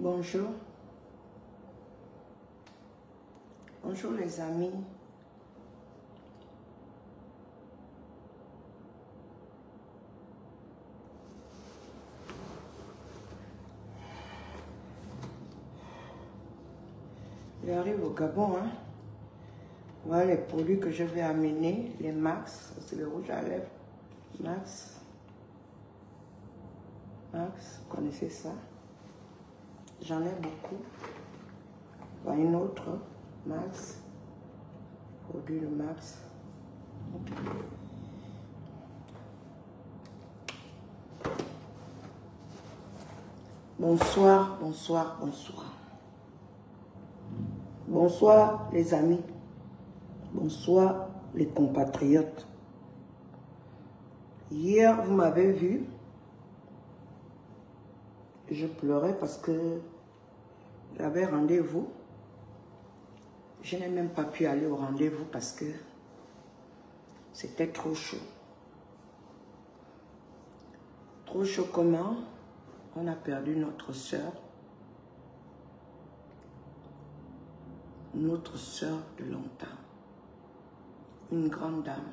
Bonjour. Bonjour les amis. J'arrive au Gabon, hein. Voilà les produits que je vais amener, les Max, c'est le rouge à lèvres. Max. Max, vous connaissez ça? J'en ai beaucoup. Voilà une autre, Max. Produit de Max. Bonsoir, bonsoir, bonsoir. Bonsoir les amis. Bonsoir les compatriotes. Hier, vous m'avez vu. Je pleurais parce que j'avais rendez-vous. Je n'ai même pas pu aller au rendez-vous parce que c'était trop chaud. Trop chaud comment? On a perdu notre sœur. Notre sœur de longtemps. Une grande dame.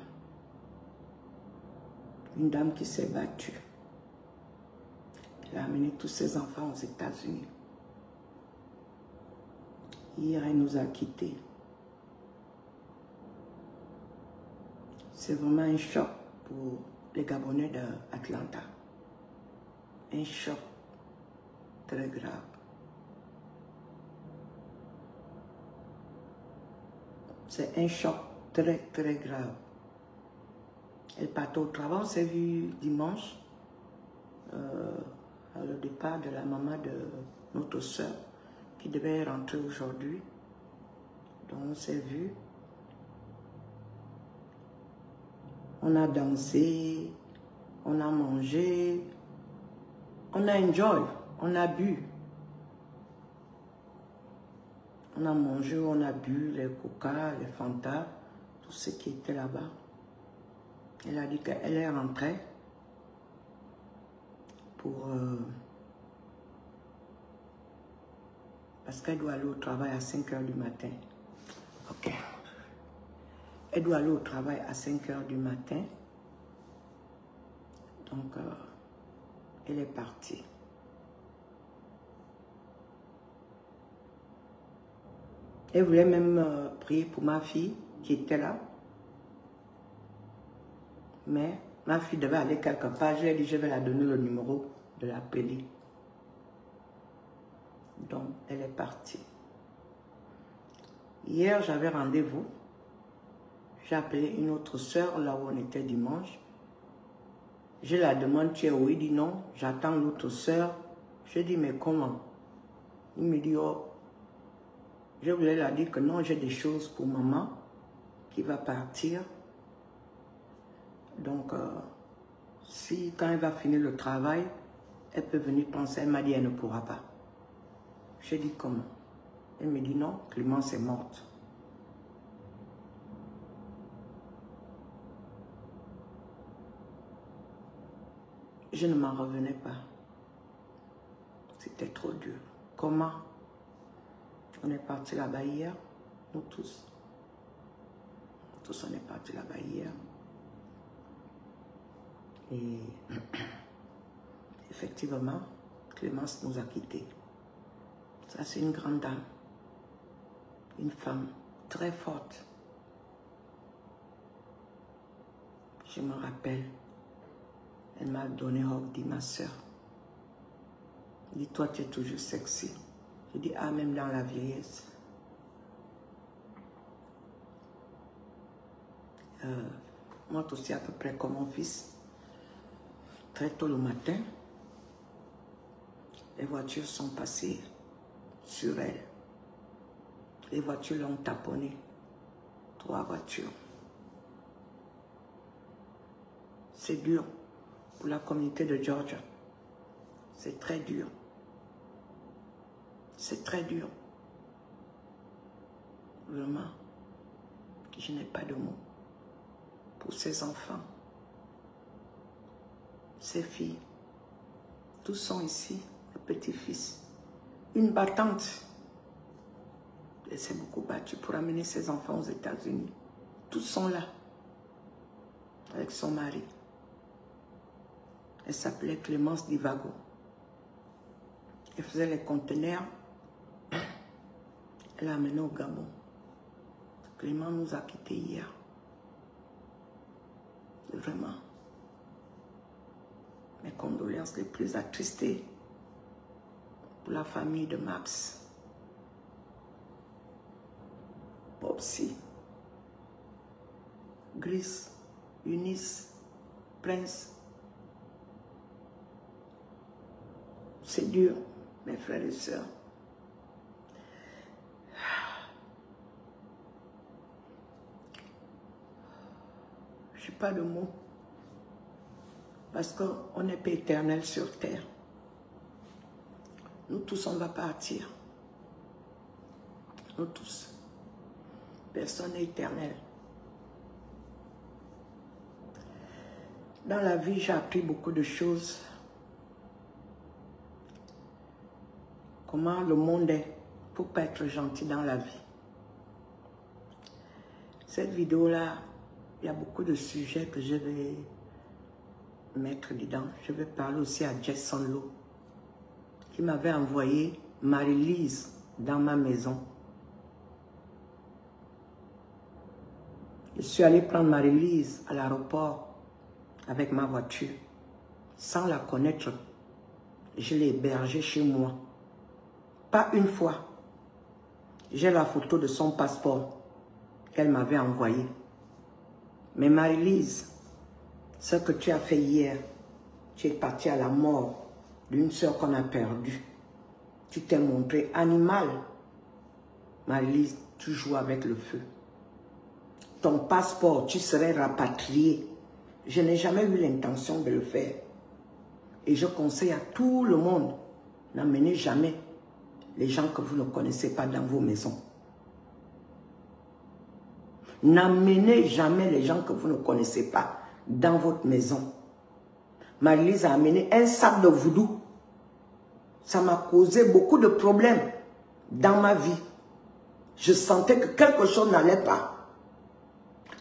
Une dame qui s'est battue. Elle a amené tous ses enfants aux États-Unis. Hier, elle nous a quittés. C'est vraiment un choc pour les Gabonais d'Atlanta. Un choc très grave. C'est un choc très, très grave. Elle partait au travail, on s'est vu dimanche, à le départ de la maman de notre soeur, qui devait rentrer aujourd'hui. Donc on s'est vu. On a dansé, on a mangé, on a enjoy, on a bu. On a mangé, on a bu les coca, les Fanta, tout ce qui était là-bas. Elle a dit qu'elle est rentrée pour... parce qu'elle doit aller au travail à 5 h du matin. Ok. Elle doit aller au travail à 5 h du matin. Donc, elle est partie. Elle voulait même prier pour ma fille qui était là. Mais ma fille devait aller quelque part. Je lui ai dit, je vais la donner le numéro de l'appeler. Donc, elle est partie. Hier, j'avais rendez-vous. J'ai appelé une autre soeur là où on était dimanche. Je la demande, tu es où? Il dit non, j'attends l'autre soeur. Je dis, mais comment? Il me dit, oh, je voulais la dire que non, j'ai des choses pour maman qui va partir. Donc, si quand elle va finir le travail, elle peut venir penser. Elle m'a dit, elle ne pourra pas. J'ai dit, comment? Elle me dit, non, Clémence est morte. Je ne m'en revenais pas. C'était trop dur. Comment? On est parti là-bas hier, nous tous. Tous, on est parti là-bas hier. Et effectivement, Clémence nous a quittés. Ça, c'est une grande dame. Une femme très forte. Je me rappelle, elle m'a donné ordre, dit ma soeur. Dis-toi, tu es toujours sexy. Je dis, ah, même dans la vieillesse. Moi aussi, à peu près comme mon fils. Très tôt le matin, les voitures sont passées sur elle. Les voitures l'ont taponnée. 3 voitures. C'est dur pour la communauté de Georgia. C'est très dur. C'est très dur. Vraiment, je n'ai pas de mots pour ces enfants, ces filles. Tous sont ici, les petits-fils. une battante. Elle s'est beaucoup battue pour amener ses enfants aux États-Unis. Tous sont là, avec son mari. Elle s'appelait Clémence Divago. Elle faisait les conteneurs. Elle l'a amené au Gabon. Clément nous a quittés hier. Vraiment. Mes condoléances les plus attristées pour la famille de Max. Popsy, Gris, Eunice, Prince. C'est dur, mes frères et sœurs. Je n'ai pas de mots. Parce qu'on n'est pas éternel sur terre. Nous tous, on va partir. Nous tous. Personne n'est éternel. Dans la vie, j'ai appris beaucoup de choses. Comment le monde est pour ne pas être gentil dans la vie. Cette vidéo-là, il y a beaucoup de sujets que je vais mettre dedans. Je vais parler aussi à Jason Lowe, qui m'avait envoyé Marie-Lise dans ma maison. Je suis allée prendre Marie-Lise à l'aéroport avec ma voiture. Sans la connaître, je l'ai hébergée chez moi. Pas une fois. J'ai la photo de son passeport qu'elle m'avait envoyé. Mais Marie-Lise, ce que tu as fait hier, tu es partie à la mort d'une soeur qu'on a perdue. Tu t'es montré animal. Marie-Lise, tu joues avec le feu. Ton passeport, tu serais rapatrié. Je n'ai jamais eu l'intention de le faire. Et je conseille à tout le monde, n'amenez jamais les gens que vous ne connaissez pas dans vos maisons. N'amenez jamais les gens que vous ne connaissez pas dans votre maison. Marie-Lise a amené un sac de voodoo. Ça m'a causé beaucoup de problèmes dans ma vie. Je sentais que quelque chose n'allait pas.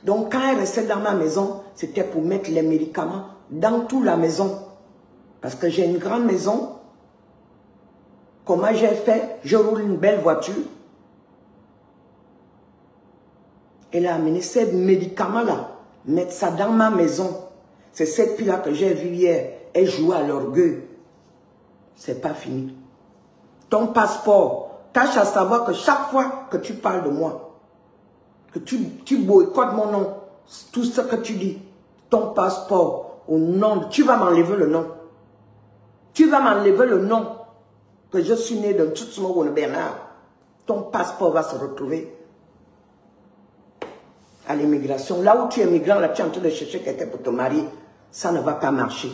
Donc quand elle restait dans ma maison, c'était pour mettre les médicaments dans toute la maison. Parce que j'ai une grande maison. Comment j'ai fait? Je roule une belle voiture. Elle a amené ces médicaments-là, mettre ça dans ma maison. C'est cette fille-là que j'ai vue hier. Elle jouait à l'orgueil. C'est pas fini. Ton passeport, tâche à savoir que chaque fois que tu parles de moi, que tu boycottes mon nom, tout ce que tu dis, ton passeport, au nom, tu vas m'enlever le nom. Tu vas m'enlever le nom que je suis né de Tsutsumogone Bernard. Ton passeport va se retrouver à l'immigration. Là où tu es migrant, là tu es en train de chercher quelqu'un pour te marier. Ça ne va pas marcher.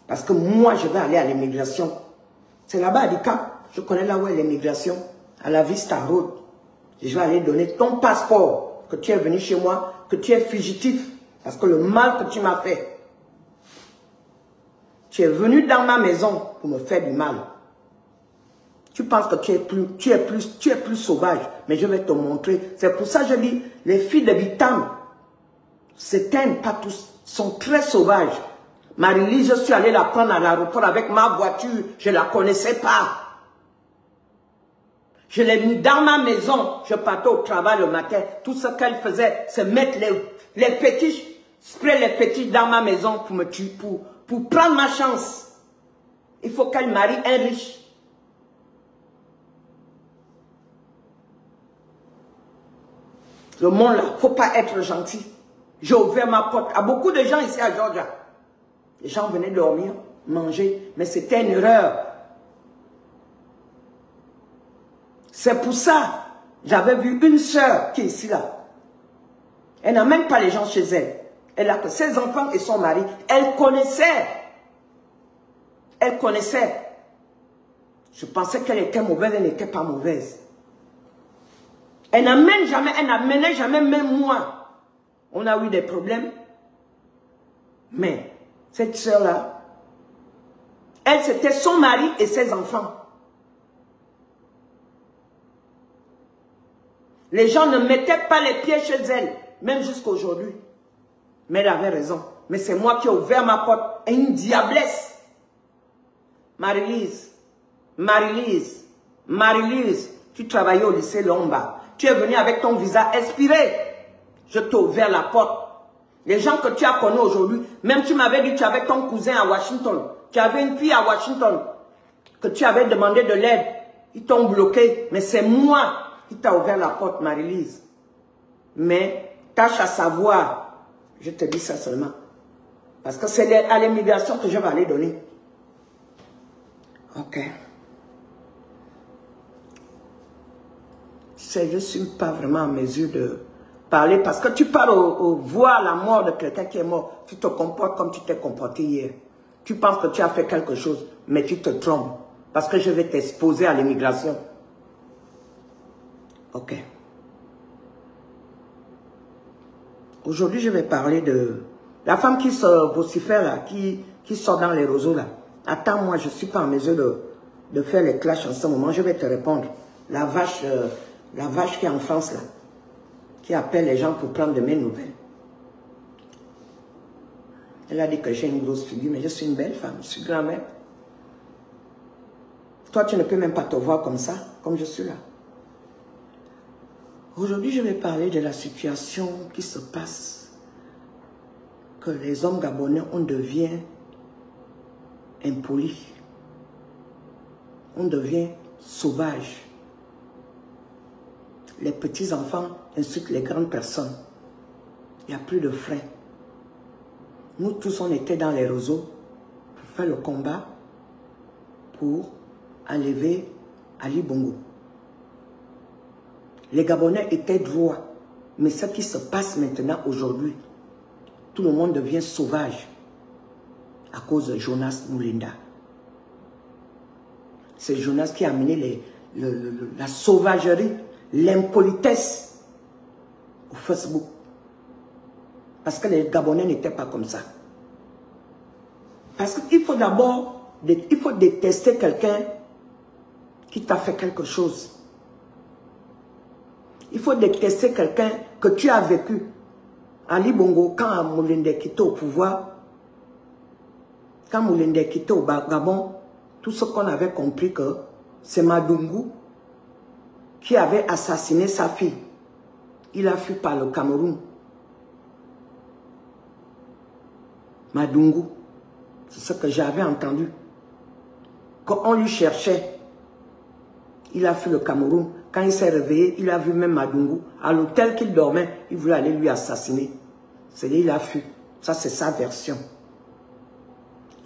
Parce que moi, je vais aller à l'immigration. C'est là-bas à Dicap. Je connais là où est l'immigration. À la Vista Road. Je vais aller donner ton passeport. Que tu es venu chez moi. Que tu es fugitif. Parce que le mal que tu m'as fait. Tu es venu dans ma maison pour me faire du mal. Tu penses que tu es plus sauvage. Mais je vais te montrer. C'est pour ça que je dis, les filles de Bitam, s'éteignent pas tous, sont très sauvages. Marie-Lise, je suis allée la prendre à l'aéroport avec ma voiture. Je ne la connaissais pas. Je l'ai mis dans ma maison. Je partais au travail le matin. Tout ce qu'elle faisait, c'est mettre les fétiches, sprayer les fétiches dans ma maison pour me tuer, pour prendre ma chance. Il faut qu'elle marie un riche. Le monde là, il ne faut pas être gentil. J'ai ouvert ma porte à beaucoup de gens ici à Georgia. Les gens venaient dormir, manger, mais c'était une erreur. C'est pour ça, j'avais vu une sœur qui est ici là. Elle n'a même pas les gens chez elle. Elle a que ses enfants et son mari. Elle connaissait. Elle connaissait. Je pensais qu'elle était mauvaise, elle n'était pas mauvaise. Elle n'amène jamais, elle n'amenait jamais, même moi. On a eu des problèmes. Mais cette sœur-là, elle, c'était son mari et ses enfants. Les gens ne mettaient pas les pieds chez elle, même jusqu'à aujourd'hui. Mais elle avait raison. Mais c'est moi qui ai ouvert ma porte. Et une diablesse. Marie-Lise, Marie-Lise, Marie-Lise, tu travaillais au lycée Lomba. Tu es venu avec ton visa expiré. Je t'ai ouvert la porte. Les gens que tu as connus aujourd'hui, même tu m'avais dit que tu avais ton cousin à Washington. Tu avais une fille à Washington. Que tu avais demandé de l'aide. Ils t'ont bloqué. Mais c'est moi qui t'a ouvert la porte, Marie-Lise. Mais tâche à savoir. Je te dis ça seulement. Parce que c'est à l'immigration que je vais aller donner. Ok. Je ne suis pas vraiment en mesure de parler parce que tu parles voir la mort de quelqu'un qui est mort. Tu te comportes comme tu t'es comporté hier. Tu penses que tu as fait quelque chose, mais tu te trompes. Parce que je vais t'exposer à l'immigration. Ok. Aujourd'hui, je vais parler de la femme qui se vocifère là, qui sort dans les roseaux là. Attends, moi, je ne suis pas en mesure de faire les clashs en ce moment. Je vais te répondre. La vache qui est en France là, qui appelle les gens pour prendre de mes nouvelles. Elle a dit que j'ai une grosse figure, mais je suis une belle femme, je suis grand-mère. Toi, tu ne peux même pas te voir comme ça, comme je suis là. Aujourd'hui, je vais parler de la situation qui se passe, que les hommes gabonais, on devient impolis, on devient sauvage. Les petits-enfants insultent les grandes personnes. Il n'y a plus de frein. Nous tous, on était dans les réseaux pour faire le combat pour enlever Ali Bongo. Les Gabonais étaient droits. Mais ce qui se passe maintenant, aujourd'hui, tout le monde devient sauvage à cause de Jonas Moulinda. C'est Jonas qui a amené la sauvagerie, l'impolitesse au Facebook. Parce que les Gabonais n'étaient pas comme ça. Parce qu'il faut d'abord, il faut détester quelqu'un qui t'a fait quelque chose. Il faut détester quelqu'un que tu as vécu. Ali Bongo, quand Moulinde quittait au pouvoir, quand Moulinde quittait au Gabon, tout ce qu'on avait compris que c'est Madungu qui avait assassiné sa fille. Il a fui par le Cameroun. Madungu, c'est ce que j'avais entendu. Quand on lui cherchait, il a fui le Cameroun. Quand il s'est réveillé, il a vu même Madungu. À l'hôtel qu'il dormait, il voulait aller lui assassiner. C'est-à-dire il a fui. Ça, c'est sa version.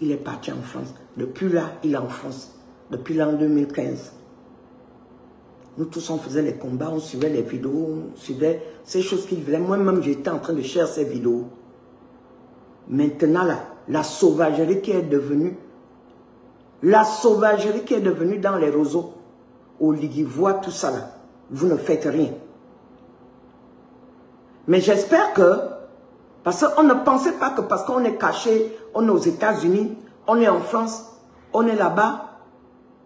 Il est parti en France. Depuis là, il est en France. Depuis l'an 2015. Nous tous, on faisait les combats, on suivait les vidéos, on suivait ces choses qu'il faisait. Moi-même, j'étais en train de chercher ces vidéos. Maintenant, là, la sauvagerie qui est devenue, dans les roseaux, au Liguivois, tout ça là, vous ne faites rien. Mais j'espère que, parce qu'on ne pensait pas que parce qu'on est caché, on est aux États-Unis, on est en France, on est là-bas,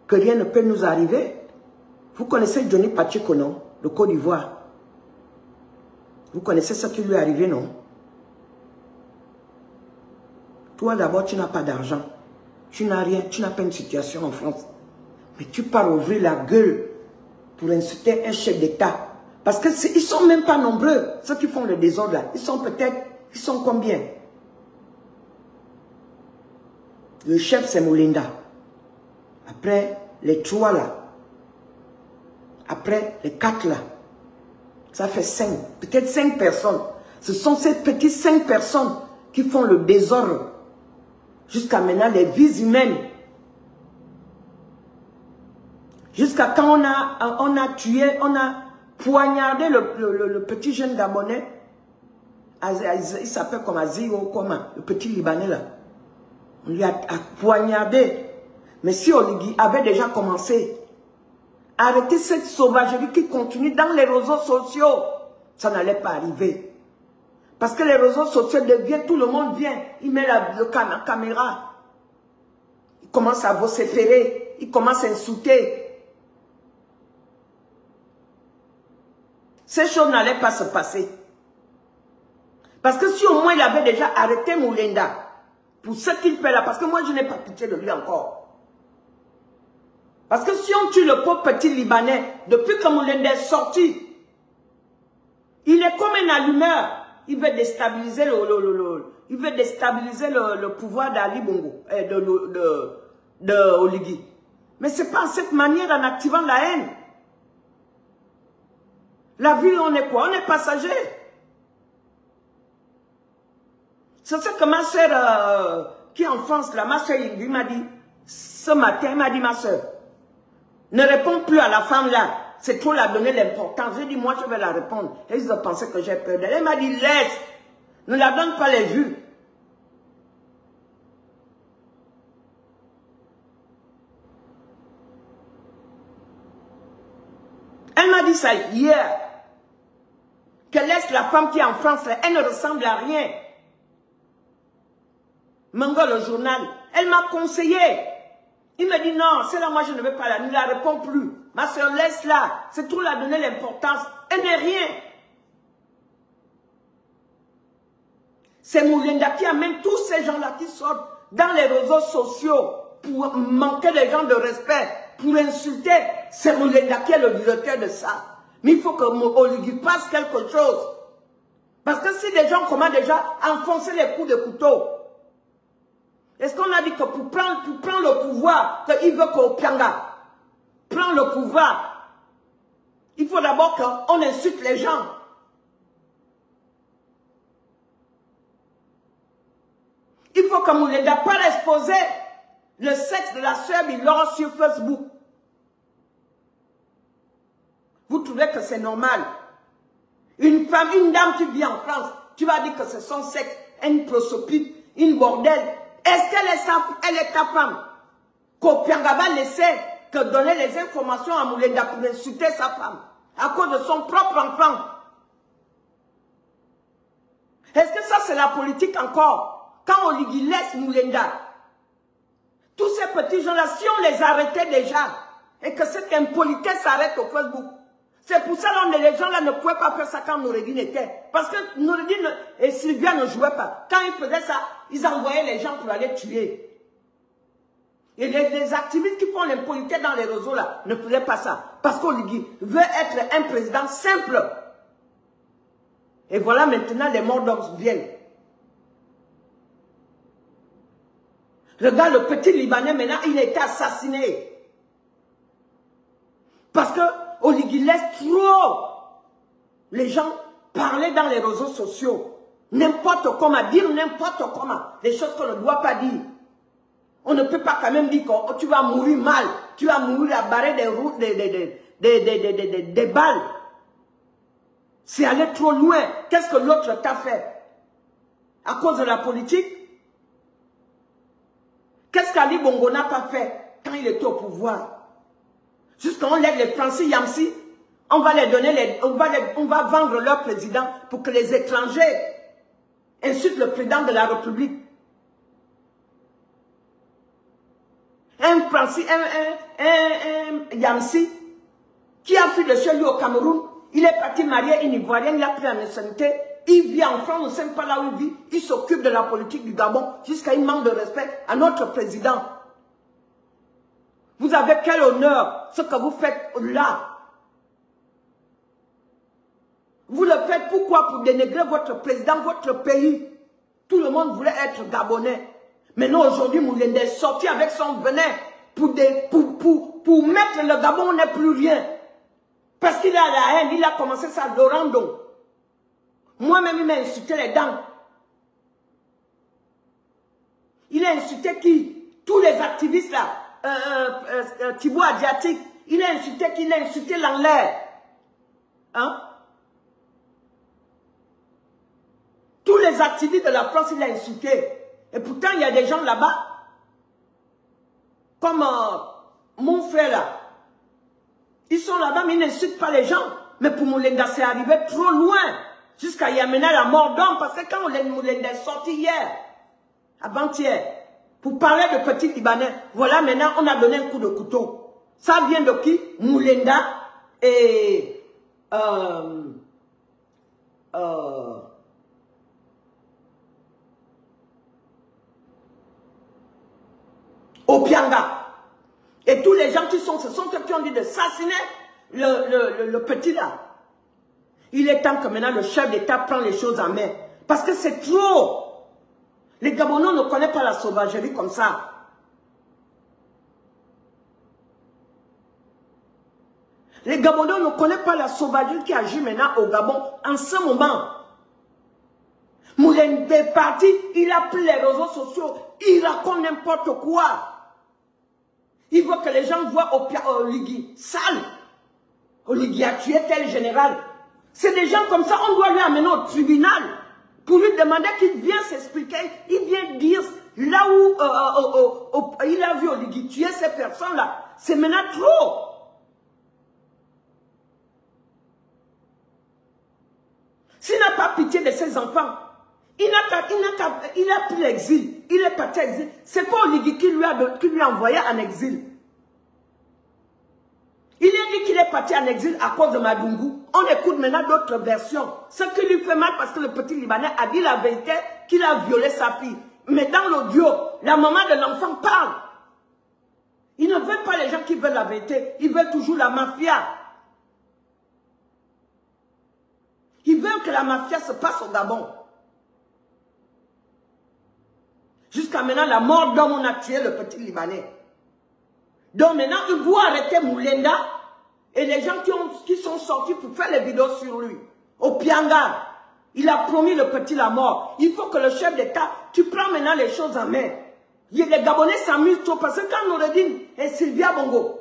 que rien ne peut nous arriver. Vous connaissez Johnny Pacheco, non? De Côte d'Ivoire. Vous connaissez ce qui lui est arrivé, non? Toi d'abord, tu n'as pas d'argent. Tu n'as rien, tu n'as pas une situation en France. Mais tu pars ouvrir la gueule pour insulter un chef d'État. Parce qu'ils ne sont même pas nombreux, ceux qui font le désordre là. Ils sont peut-être, ils sont combien? Le chef, c'est Moulinda. Après, les trois là. Après, les quatre là. Ça fait 5, peut-être 5 personnes. Ce sont ces petites 5 personnes qui font le désordre. Jusqu'à maintenant, les vies humaines. Jusqu'à quand on a tué, on a poignardé le petit jeune Gabonais. Il s'appelle comme Azio, comment, le petit Libanais là. On lui a poignardé. Mais si Oligui avait déjà commencé, arrêter cette sauvagerie qui continue dans les réseaux sociaux, ça n'allait pas arriver. Parce que les réseaux sociaux deviennent, tout le monde vient, il met la caméra, il commence à vociférer, il commence à insulter. ces choses n'allaient pas se passer. Parce que si au moins il avait déjà arrêté Moulenda pour ce qu'il fait là, parce que moi je n'ai pas pitié de lui encore. Parce que si on tue le pauvre petit Libanais, depuis que Moulenda est sorti, il est comme un allumeur. Il veut déstabiliser le pouvoir d'Ali Bongo, de Oligui. Mais ce n'est pas en cette manière, en activant la haine. La vie, on est quoi? On est passager. C'est ce que ma soeur, qui est en France, là, ma soeur Ingrid m'a dit, ce matin, elle m'a dit, ma soeur, ne réponds plus à la femme là. C'est trop la donner l'importance. J'ai dit, moi, je vais la répondre. Et ils ont pensé que j'ai peur d'elle. Elle m'a dit, laisse. Ne la donne pas les vues. Elle m'a dit ça hier. Qu'elle laisse la femme qui est en France. Elle ne ressemble à rien. Mango, le journal. Elle m'a conseillé. Il me dit, non, celle-là, moi, je ne vais pas la. Ne la réponds plus. Ma soeur, laisse-la. C'est trop la donner l'importance. Elle n'est rien. C'est Moulenda qui amène tous ces gens-là qui sortent dans les réseaux sociaux pour manquer les gens de respect, pour insulter. C'est Moulenda qui est le directeur de ça. Mais il faut que Oligui fasse quelque chose. Parce que si des gens commencent déjà à enfoncer les coups de couteau, est-ce qu'on a dit que pour prendre le pouvoir, qu'il veut qu'Opianga prenne le pouvoir, il faut d'abord qu'on insulte les gens. Il faut que Moulenda pas exposer le sexe de la sœur Bilor sur Facebook. Vous trouvez que c'est normal? Une femme, une dame qui vit en France, tu vas dire que c'est son sexe, une prosopite, une bordel. Est-ce qu'elle est ta femme? Qu'Opianga va laisser que donner les informations à Moulenda pour insulter sa femme à cause de son propre enfant? Est-ce que ça c'est la politique encore? Quand Oligui laisse Moulenda, tous ces petits gens-là, si on les arrêtait déjà, et que cette impolitesse s'arrête au Facebook, c'est pour ça que les gens-là ne pouvaient pas faire ça quand Noureddine était. Parce que Noureddine et Sylvia ne jouaient pas. Quand ils faisaient ça, ils envoyaient les gens pour aller tuer. Et les activistes qui font l'impolitesse dans les réseaux là ne faisaient pas ça. Parce qu'Oligui veut être un président simple. Et voilà maintenant les morts d'hommes viennent. Regarde le petit Libanais maintenant, il a été assassiné. Parce que Oligui laisse trop les gens parler dans les réseaux sociaux. N'importe comment, dire n'importe comment. Des choses qu'on ne doit pas dire. On ne peut pas quand même dire que tu vas mourir mal. Tu vas mourir à barrer des routes, des balles. C'est aller trop loin. Qu'est-ce que l'autre t'a fait? À cause de la politique? Qu'est-ce qu'Ali Bongo n'a pas fait quand il était au pouvoir? Jusqu'à on lève les Français Yamsi, on va les donner, on va vendre leur président pour que les étrangers insultent le président de la République. Un Français, un Yamsi, qui a fui de chez lui au Cameroun, il est parti marier une Ivoirienne, il a pris la nationalité, il vit en France, on ne sait pas là où il vit, il s'occupe de la politique du Gabon, jusqu'à un manque de respect à notre président. Vous avez quel honneur, ce que vous faites là? Vous le faites pourquoi? Pour dénigrer votre président, votre pays. Tout le monde voulait être Gabonais. Maintenant, aujourd'hui, Moulenda est sorti avec son venin pour mettre le Gabon, on n'est plus rien. Parce qu'il a la haine, il a commencé ça de randon. Moi-même, il m'a insulté les dents. Il a insulté qui? Tous les activistes là. Thibaut Adiatique, il a insulté qui? Il a insulté l'Anglais. Hein? Tous les activistes de la France, il a insulté. Et pourtant, il y a des gens là-bas, comme mon frère là. Ils sont là-bas, mais ils n'insultent pas les gens. Mais pour Moulenda, c'est arrivé trop loin. Jusqu'à y amener la mort d'homme. Parce que quand Moulenda est sorti hier, avant-hier, pour parler de petits Libanais, voilà maintenant, on a donné un coup de couteau. Ça vient de qui? Moulenda et au Pianga. Et tous les gens qui sont, ce sont ceux qui ont dit d'assassiner le petit là. Il est temps que maintenant le chef d'État prend les choses en main. Parce que c'est trop. Les Gabonais ne connaissent pas la sauvagerie comme ça. Les Gabonais ne connaissent pas la sauvagerie qui agit maintenant au Gabon en ce moment. Moulin est parti, il a pris les réseaux sociaux, il raconte n'importe quoi. Il veut que les gens voient Oligui sale. Oligui a tué tel général. C'est des gens comme ça, on doit lui amener au tribunal pour lui demander qu'il vienne s'expliquer. Il vient dire là où il a vu Oligui tuer ces personnes-là. C'est maintenant trop. S'il n'a pas pitié de ses enfants, il a pris l'exil. Il est parti à l'exil. C'est pas Oligui qui lui a envoyé en exil. Il a dit qu'il est parti en exil à cause de Madungu. On écoute maintenant d'autres versions. Ce qui lui fait mal parce que le petit Libanais a dit la vérité qu'il a violé sa fille. Mais dans l'audio, la maman de l'enfant parle. Ils ne veulent pas les gens qui veulent la vérité. Ils veulent toujours la mafia. Ils veulent que la mafia se passe au Gabon. Jusqu'à maintenant, la mort d'homme, on a tué le petit Libanais. Donc maintenant, il doit arrêter Moulenda et les gens qui sont sortis pour faire les vidéos sur lui. Au Pianga, il a promis le petit la mort. Il faut que le chef d'État, tu prends maintenant les choses en main. Les Gabonais s'amusent trop parce que quand Noureddin et Sylvia Bongo,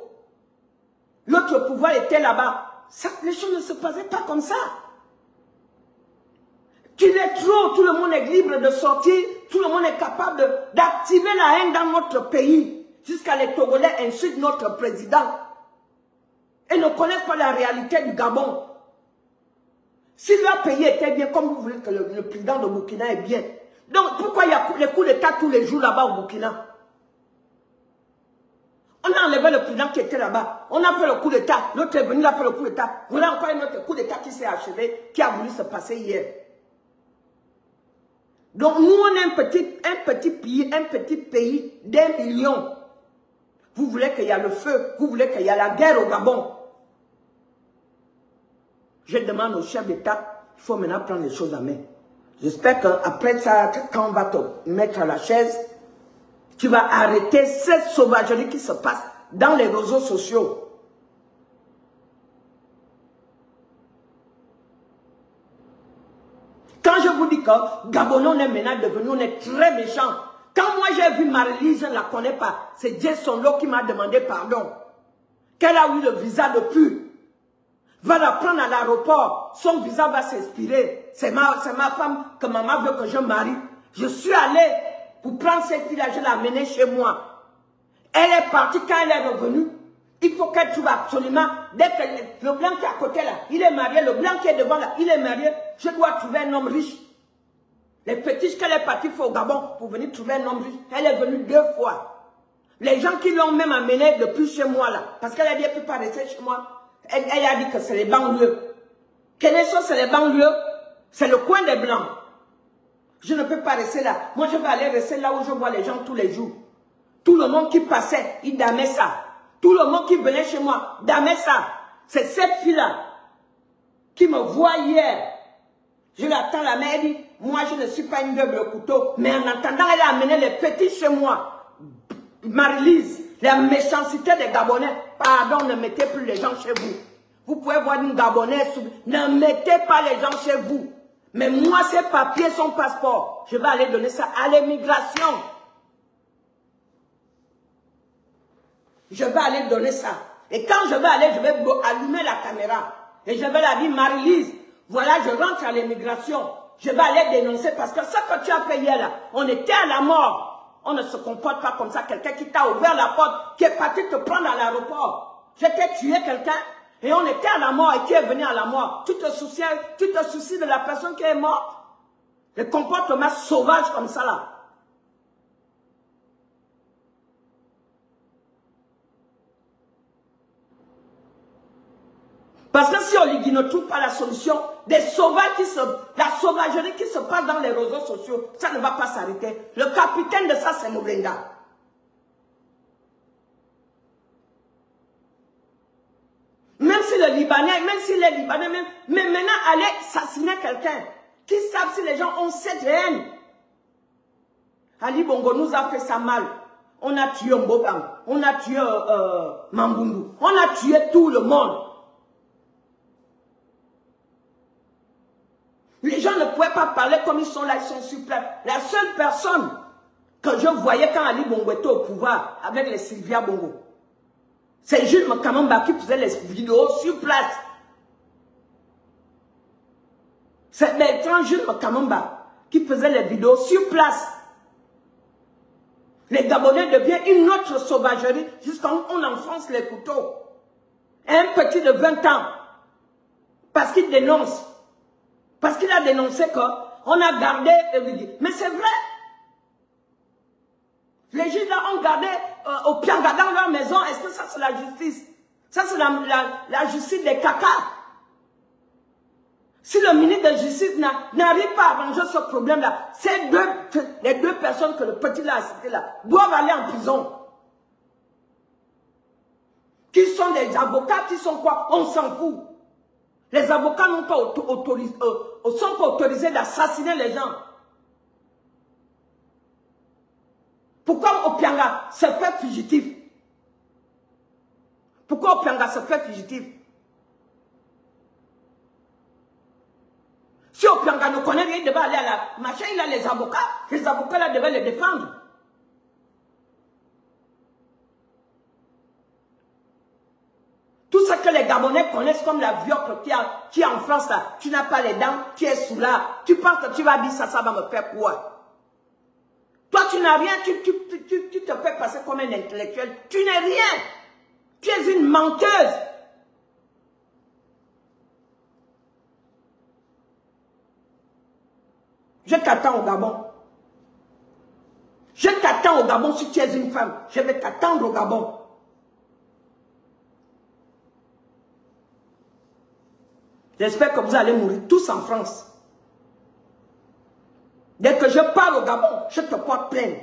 l'autre pouvoir était là-bas, les choses ne se passaient pas comme ça. Tu l'es trop, tout le monde est libre de sortir, tout le monde est capable d'activer la haine dans notre pays. Jusqu'à les Togolais insultent notre président. Et ne connaissent pas la réalité du Gabon. Si leur pays était bien, comme vous voulez que le président de Burkina est bien. Donc pourquoi il y a les coups d'État tous les jours là-bas au Burkina? On a enlevé le président qui était là-bas. On a fait le coup d'État. L'autre est venu, il a fait le coup d'État. Voilà encore un autre coup d'État qui s'est achevé, qui a voulu se passer hier. Donc nous, on est un petit pays d'1 million. Vous voulez qu'il y ait le feu, vous voulez qu'il y ait la guerre au Gabon. Je demande au chef d'État, il faut maintenant prendre les choses en main. J'espère qu'après ça, quand on va te mettre à la chaise, tu vas arrêter cette sauvagerie qui se passe dans les réseaux sociaux. Quand je vous dis que Gabon, on est maintenant devenu, on est très méchants. Quand moi j'ai vu Marie-Lise, je ne la connais pas. C'est Jason Lo qui m'a demandé pardon. Qu'elle a eu le visa de pur. Va la prendre à l'aéroport. Son visa va s'expirer. C'est ma femme que maman veut que je marie. Je suis allée pour prendre cette fille-là, je l'ai amenée chez moi. Elle est partie, quand elle est revenue, il faut qu'elle trouve absolument, dès que le blanc qui est à côté là, il est marié, le blanc qui est devant là, il est marié, je dois trouver un homme riche. Les fétiches qu'elle est partie au Gabon pour venir trouver un homme riche, elle est venue 2 fois. Les gens qui l'ont même amenée depuis chez moi là, parce qu'elle a dit qu'elle ne peut pas rester chez moi, elle a dit que c'est les banlieues. Quelles sont les banlieues? C'est le coin des blancs. Je ne peux pas rester là. Moi, je vais aller rester là où je vois les gens tous les jours. Tout le monde qui passait, il damait ça. Tout le monde qui venait chez moi, damait ça. C'est cette fille-là qui me voit hier. Je l'attends la main, elle dit, moi je ne suis pas une gueule de couteau. Mais en attendant, elle a amené les fétiches chez moi. Marie-Lise, la méchanceté des Gabonais. Pardon, ne mettez plus les gens chez vous. Vous pouvez voir une Gabonaise, ne mettez pas les gens chez vous. Mais moi, ces papiers, son passeport, je vais aller donner ça à l'immigration. Je vais aller donner ça. Et quand je vais aller, je vais allumer la caméra. Et je vais la dire, Marie-Lise, voilà, je rentre à l'immigration. Je vais aller dénoncer parce que ce que tu as fait hier là, on était à la mort. On ne se comporte pas comme ça. Quelqu'un qui t'a ouvert la porte, qui est parti te prendre à l'aéroport. Je t'ai tué quelqu'un et on était à la mort et tu es venu à la mort. Tu te soucies de la personne qui est morte. Le comportement sauvage comme ça là. Parce que si Oligui ne trouve pas la solution, la sauvagerie qui se passe dans les réseaux sociaux, ça ne va pas s'arrêter. Le capitaine de ça, c'est Mulenda. Même si le Libanais, même si les Libanais, mais maintenant aller assassiner quelqu'un, qui savent si les gens ont cette haine. Ali Bongo nous a fait ça mal. On a tué Mbobang, on a tué Mambundu, on a tué tout le monde. Les gens ne pouvaient pas parler comme ils sont là, ils sont sur place. La seule personne que je voyais quand Ali Bongo était au pouvoir, avec les Sylvia Bongo, c'est Jules Makamamba qui faisait les vidéos sur place. C'est Bertrand Jules Makamamba qui faisait les vidéos sur place. Les Gabonais deviennent une autre sauvagerie jusqu'à on enfonce les couteaux. Un petit de 20 ans, parce qu'il dénonce, parce qu'il a dénoncé qu'on a gardé, mais c'est vrai. Les juges là ont gardé au Pianga dans leur maison. Est-ce que ça c'est la justice? Ça c'est la justice des caca. Si le ministre de Justice n'arrive pas à arranger ce problème-là, les deux personnes que le petit là a cité là, doivent aller en prison. Qui sont des avocats, qui sont quoi? On s'en fout. Les avocats n'ont pas sont pas autorisés d'assassiner les gens. Pourquoi Opianga se fait fugitif? Pourquoi Opianga se fait fugitif? Si Opianga ne connaît rien, il devait aller à la machin, il a les avocats là devaient le défendre. Tout ce que les Gabonais connaissent comme la vioque qui est en France là, tu n'as pas les dents, tu es sous là, tu penses que tu vas dire ça va me faire quoi? Toi tu n'as rien, tu te fais passer comme un intellectuel, tu n'es rien, tu es une menteuse. Je t'attends au Gabon. Je t'attends au Gabon si tu es une femme. Je vais t'attendre au Gabon. J'espère que vous allez mourir tous en France. Dès que je parle au Gabon, je te porte plainte.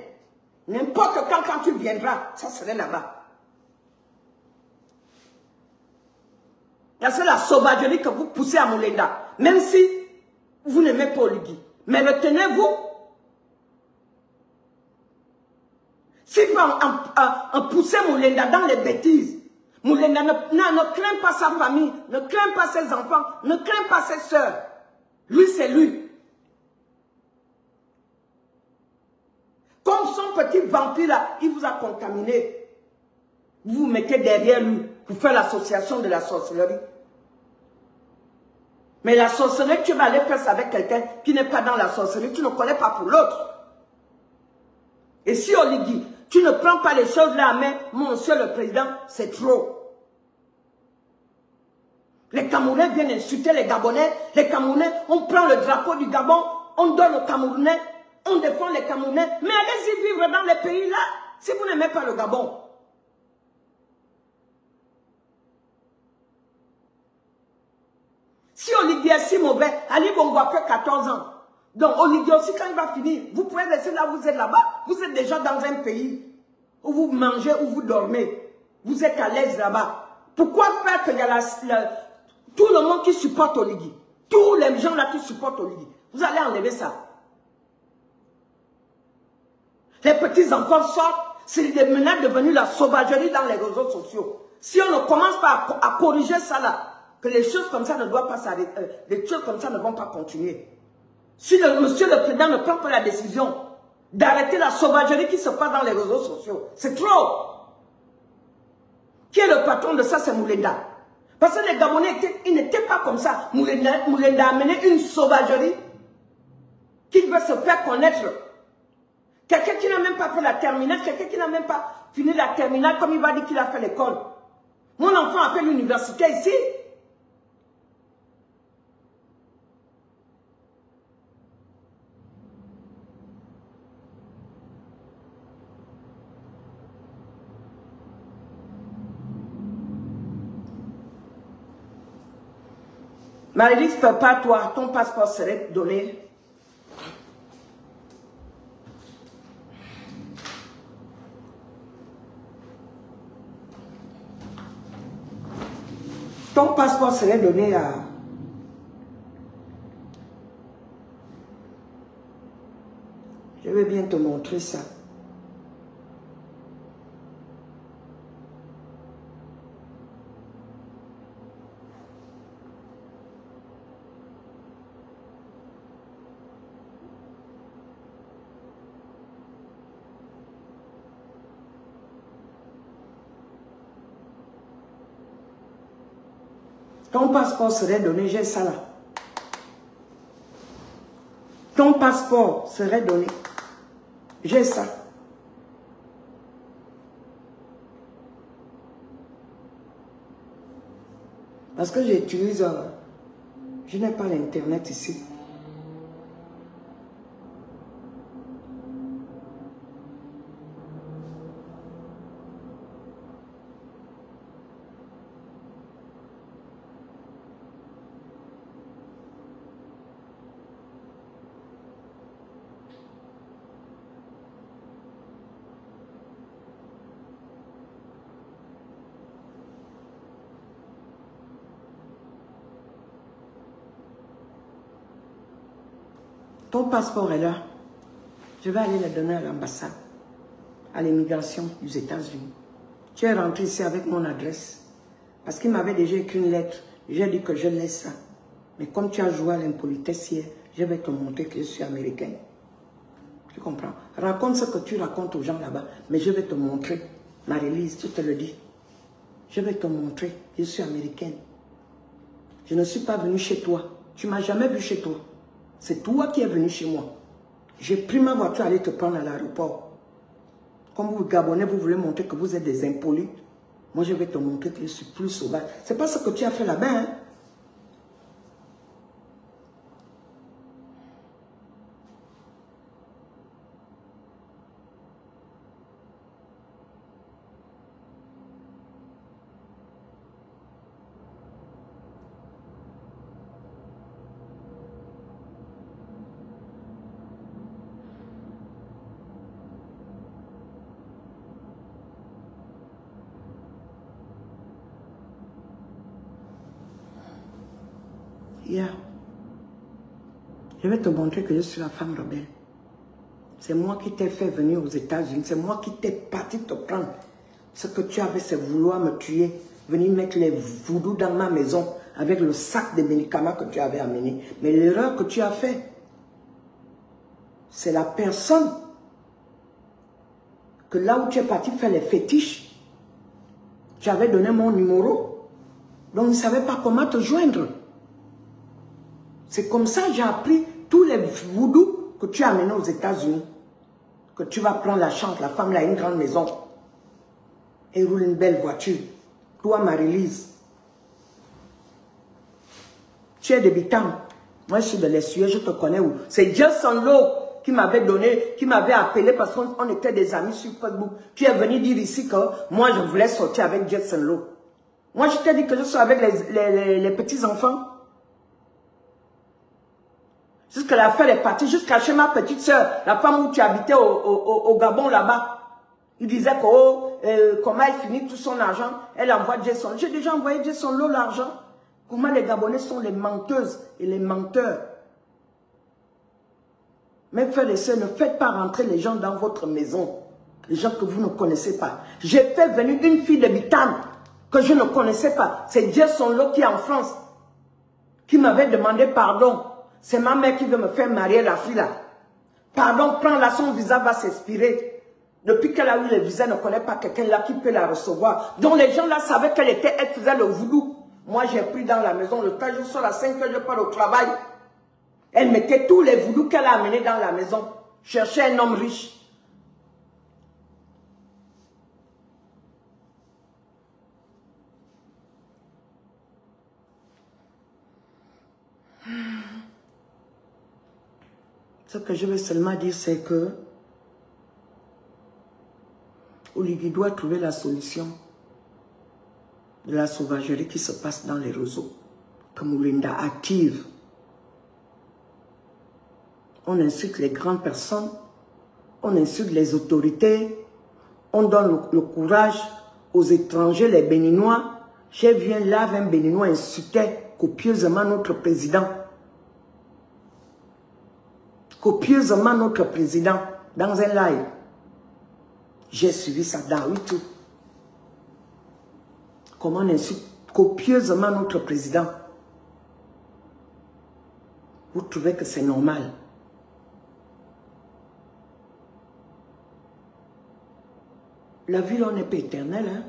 N'importe quand tu viendras, ça serait là-bas. C'est la sauvagerie que vous poussez à Mulenda. Même si vous n'aimez pas Oligui. Mais retenez-vous, si vous en poussez Mulenda dans les bêtises, Mulenda ne craint pas sa famille, ne craint pas ses enfants, ne craint pas ses soeurs. Lui, c'est lui. Comme son petit vampire là, il vous a contaminé. Vous vous mettez derrière lui pour faire l'association de la sorcellerie. Mais la sorcellerie, tu vas aller faire ça avec quelqu'un qui n'est pas dans la sorcellerie, tu ne connais pas pour l'autre. Et si Oligui, tu ne prends pas les choses là à main, monsieur le président, c'est trop. Les Camerounais viennent insulter les Gabonais. Les Camerounais, on prend le drapeau du Gabon, on donne aux Camerounais, on défend les Camerounais. Mais allez-y vivre dans les pays là, si vous n'aimez pas le Gabon. Si Oligui est si mauvais, Ali Bongo a fait 14 ans. Donc Oligui aussi, quand il va finir, vous pouvez rester là, vous êtes là-bas. Vous êtes déjà dans un pays où vous mangez, où vous dormez. Vous êtes à l'aise là-bas. Pourquoi faire qu'il y a tout le monde qui supporte Oligui? Tous les gens là qui supportent Oligui. Vous allez enlever ça. Les petits enfants sortent, c'est maintenant devenu la sauvagerie dans les réseaux sociaux. Si on ne commence pas à corriger ça là, que les choses comme ça ne doivent pas s'arrêter, les choses comme ça ne vont pas continuer. Si monsieur le président ne prend pas la décision d'arrêter la sauvagerie qui se passe dans les réseaux sociaux, c'est trop. Qui est le patron de ça? C'est Mulenda. Parce que les Gabonais, ils n'étaient pas comme ça. Mulenda a mené une sauvagerie qui veut se faire connaître. Quelqu'un qui n'a même pas fait la terminale, quelqu'un qui n'a même pas fini la terminale, comme il va dire qu'il a fait l'école. Mon enfant a fait l'université ici. Marie-Lise, prépare-toi, ton passeport serait donné. Ton passeport serait donné à... Je vais bien te montrer ça. Ton passeport serait donné, j'ai ça là. Ton passeport serait donné. J'ai ça. Parce que j'utilise... je n'ai pas l'internet ici. Ton passeport est là. Je vais aller le donner à l'ambassade, à l'immigration des États-Unis. Tu es rentré ici avec mon adresse. Parce qu'il m'avait déjà écrit une lettre. J'ai dit que je laisse ça. Mais comme tu as joué à l'impolitesse hier, je vais te montrer que je suis américaine. Tu comprends? Raconte ce que tu racontes aux gens là-bas. Mais je vais te montrer. Marie-Lise, tu te le dis. Je vais te montrer. Je suis américaine. Je ne suis pas venue chez toi. Tu ne m'as jamais vu chez toi. C'est toi qui es venu chez moi. J'ai pris ma voiture aller te prendre à l'aéroport. Comme vous, Gabonais, vous voulez montrer que vous êtes des impolis. Moi, je vais te montrer que je suis plus sauvage. C'est pas ce que tu as fait là-bas, hein? Yeah. Je vais te montrer que je suis la femme rebelle. C'est moi qui t'ai fait venir aux États-Unis. C'est moi qui t'ai parti te prendre. Ce que tu avais, c'est vouloir me tuer. Venir mettre les voodoo dans ma maison avec le sac de médicaments que tu avais amené. Mais l'erreur que tu as fait, c'est la personne que là où tu es parti faire les fétiches, tu avais donné mon numéro. Donc, il ne savait pas comment te joindre. C'est comme ça que j'ai appris tous les voodoos que tu as amenés aux États-Unis. Que tu vas prendre la chance, la femme là a une grande maison. Et roule une belle voiture. Toi, Marie-Lise. Tu es de Bitam. Moi, je suis de l'Essuie, je te connais où. C'est Jason Lowe qui m'avait donné, qui m'avait appelé parce qu'on était des amis sur Facebook. Tu es venu dire ici que moi, je voulais sortir avec Jason Lowe. Moi, je t'ai dit que je suis avec les petits-enfants. Jusqu'à l'affaire est partie, jusqu'à chez ma petite soeur, la femme où tu habitais au Gabon là-bas. Il disait que, oh, comment elle finit tout son argent, elle envoie Jason. J'ai déjà envoyé Jason Lowe l'argent. Comment les Gabonais sont les menteuses et les menteurs. Mes frères et sœurs, ne faites pas rentrer les gens dans votre maison. Les gens que vous ne connaissez pas. J'ai fait venir une fille de Bitam que je ne connaissais pas. C'est Jason Lowe qui est en France. Qui m'avait demandé pardon. C'est ma mère qui veut me faire marier la fille là. Pardon, prends-la, son visa va s'expirer. Depuis qu'elle a eu le visa, elle ne connaît pas quelqu'un là qui peut la recevoir. Donc les gens là savaient qu'elle était, elle faisait le voodoo. Moi j'ai pris dans la maison, le temps je sors à 5 h, je pars au travail. Elle mettait tous les voodoos qu'elle a amenés dans la maison. Cherchait un homme riche. Ce que je veux seulement dire, c'est que Oligui doit trouver la solution de la sauvagerie qui se passe dans les réseaux. que Moulinda attire. On insulte les grandes personnes, on insulte les autorités, on donne le courage aux étrangers, les Béninois. Je viens là, un Béninois insultait copieusement notre président. Copieusement notre président dans un live. J'ai suivi ça dans YouTube. Comment on insulte copieusement notre président? Vous trouvez que c'est normal? La vie, là, n'est pas éternelle. Hein?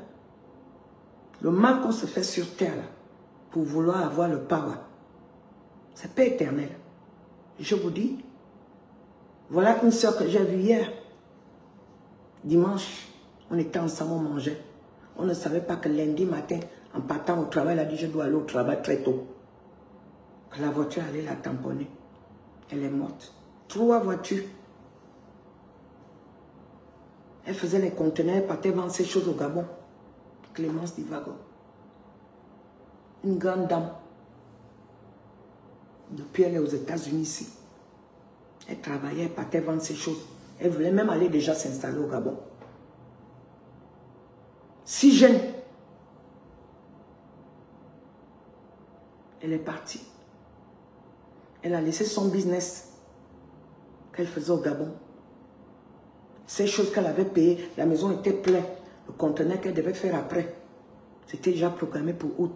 Le mal qu'on se fait sur terre, là, pour vouloir avoir le power, c'est pas éternel. Je vous dis, voilà une soeur que j'ai vue hier. Dimanche, on était ensemble, on mangeait. On ne savait pas que lundi matin, en partant au travail, elle a dit, je dois aller au travail très tôt. Que la voiture allait la tamponner. Elle est morte. 3 voitures. Elle faisait les conteneurs, elle partait vendre ses choses au Gabon. Clémence Divago. Une grande dame. Depuis, elle est aux États-Unis ici. Elle travaillait, elle partait vendre ses choses. Elle voulait même aller déjà s'installer au Gabon. Si jeune. Elle est partie. Elle a laissé son business qu'elle faisait au Gabon. Ces choses qu'elle avait payées, la maison était pleine. Le conteneur qu'elle devait faire après, c'était déjà programmé pour août.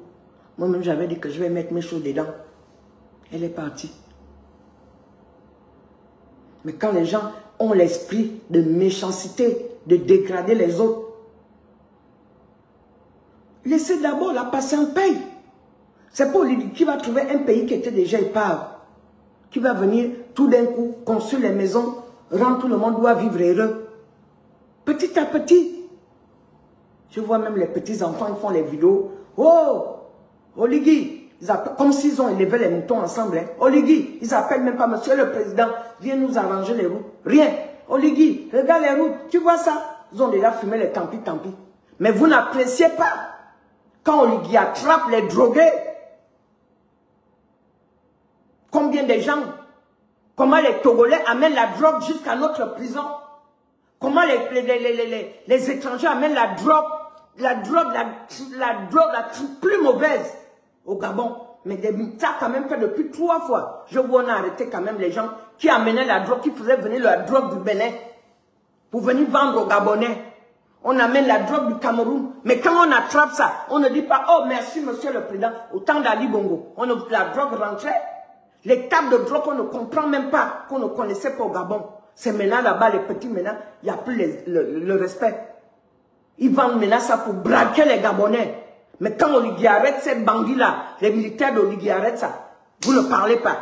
Moi-même, j'avais dit que je vais mettre mes choses dedans. Elle est partie. Mais quand les gens ont l'esprit de méchanceté, de dégrader les autres, laissez d'abord la passer en paix. C'est pas Oligi qui va trouver un pays qui était déjà épave, qui va venir tout d'un coup construire les maisons, rendre tout le monde doit vivre heureux. Petit à petit. Je vois même les petits enfants, ils font les vidéos. Oh, Oligi, comme s'ils ont élevé les moutons ensemble. Hein. Oligi, ils appellent même pas monsieur le président, viens nous arranger les routes. Rien. Oligi, regarde les routes, tu vois ça? Ils ont déjà fumé les tant pis. Mais vous n'appréciez pas quand Oligi attrape les drogués. Combien de gens, comment les Togolais amènent la drogue jusqu'à notre prison? Comment les étrangers amènent la drogue la plus mauvaise au Gabon. Mais ça a quand même fait depuis 3 fois. Je vois on a arrêté quand même les gens qui amenaient la drogue, qui faisaient venir la drogue du Bénin pour venir vendre aux Gabonais. On amène la drogue du Cameroun. Mais quand on attrape ça, on ne dit pas, oh merci monsieur le président, au temps d'Ali Bongo. La drogue rentrait. Les tables de drogue qu'on ne comprend même pas, qu'on ne connaissait pas au Gabon. C'est maintenant là-bas, les petits, maintenant, il n'y a plus le respect. Ils vendent maintenant ça pour braquer les Gabonais. Mais quand Oligi arrête ces bandits-là, les militaires d'Oligi arrêtent ça, vous ne parlez pas.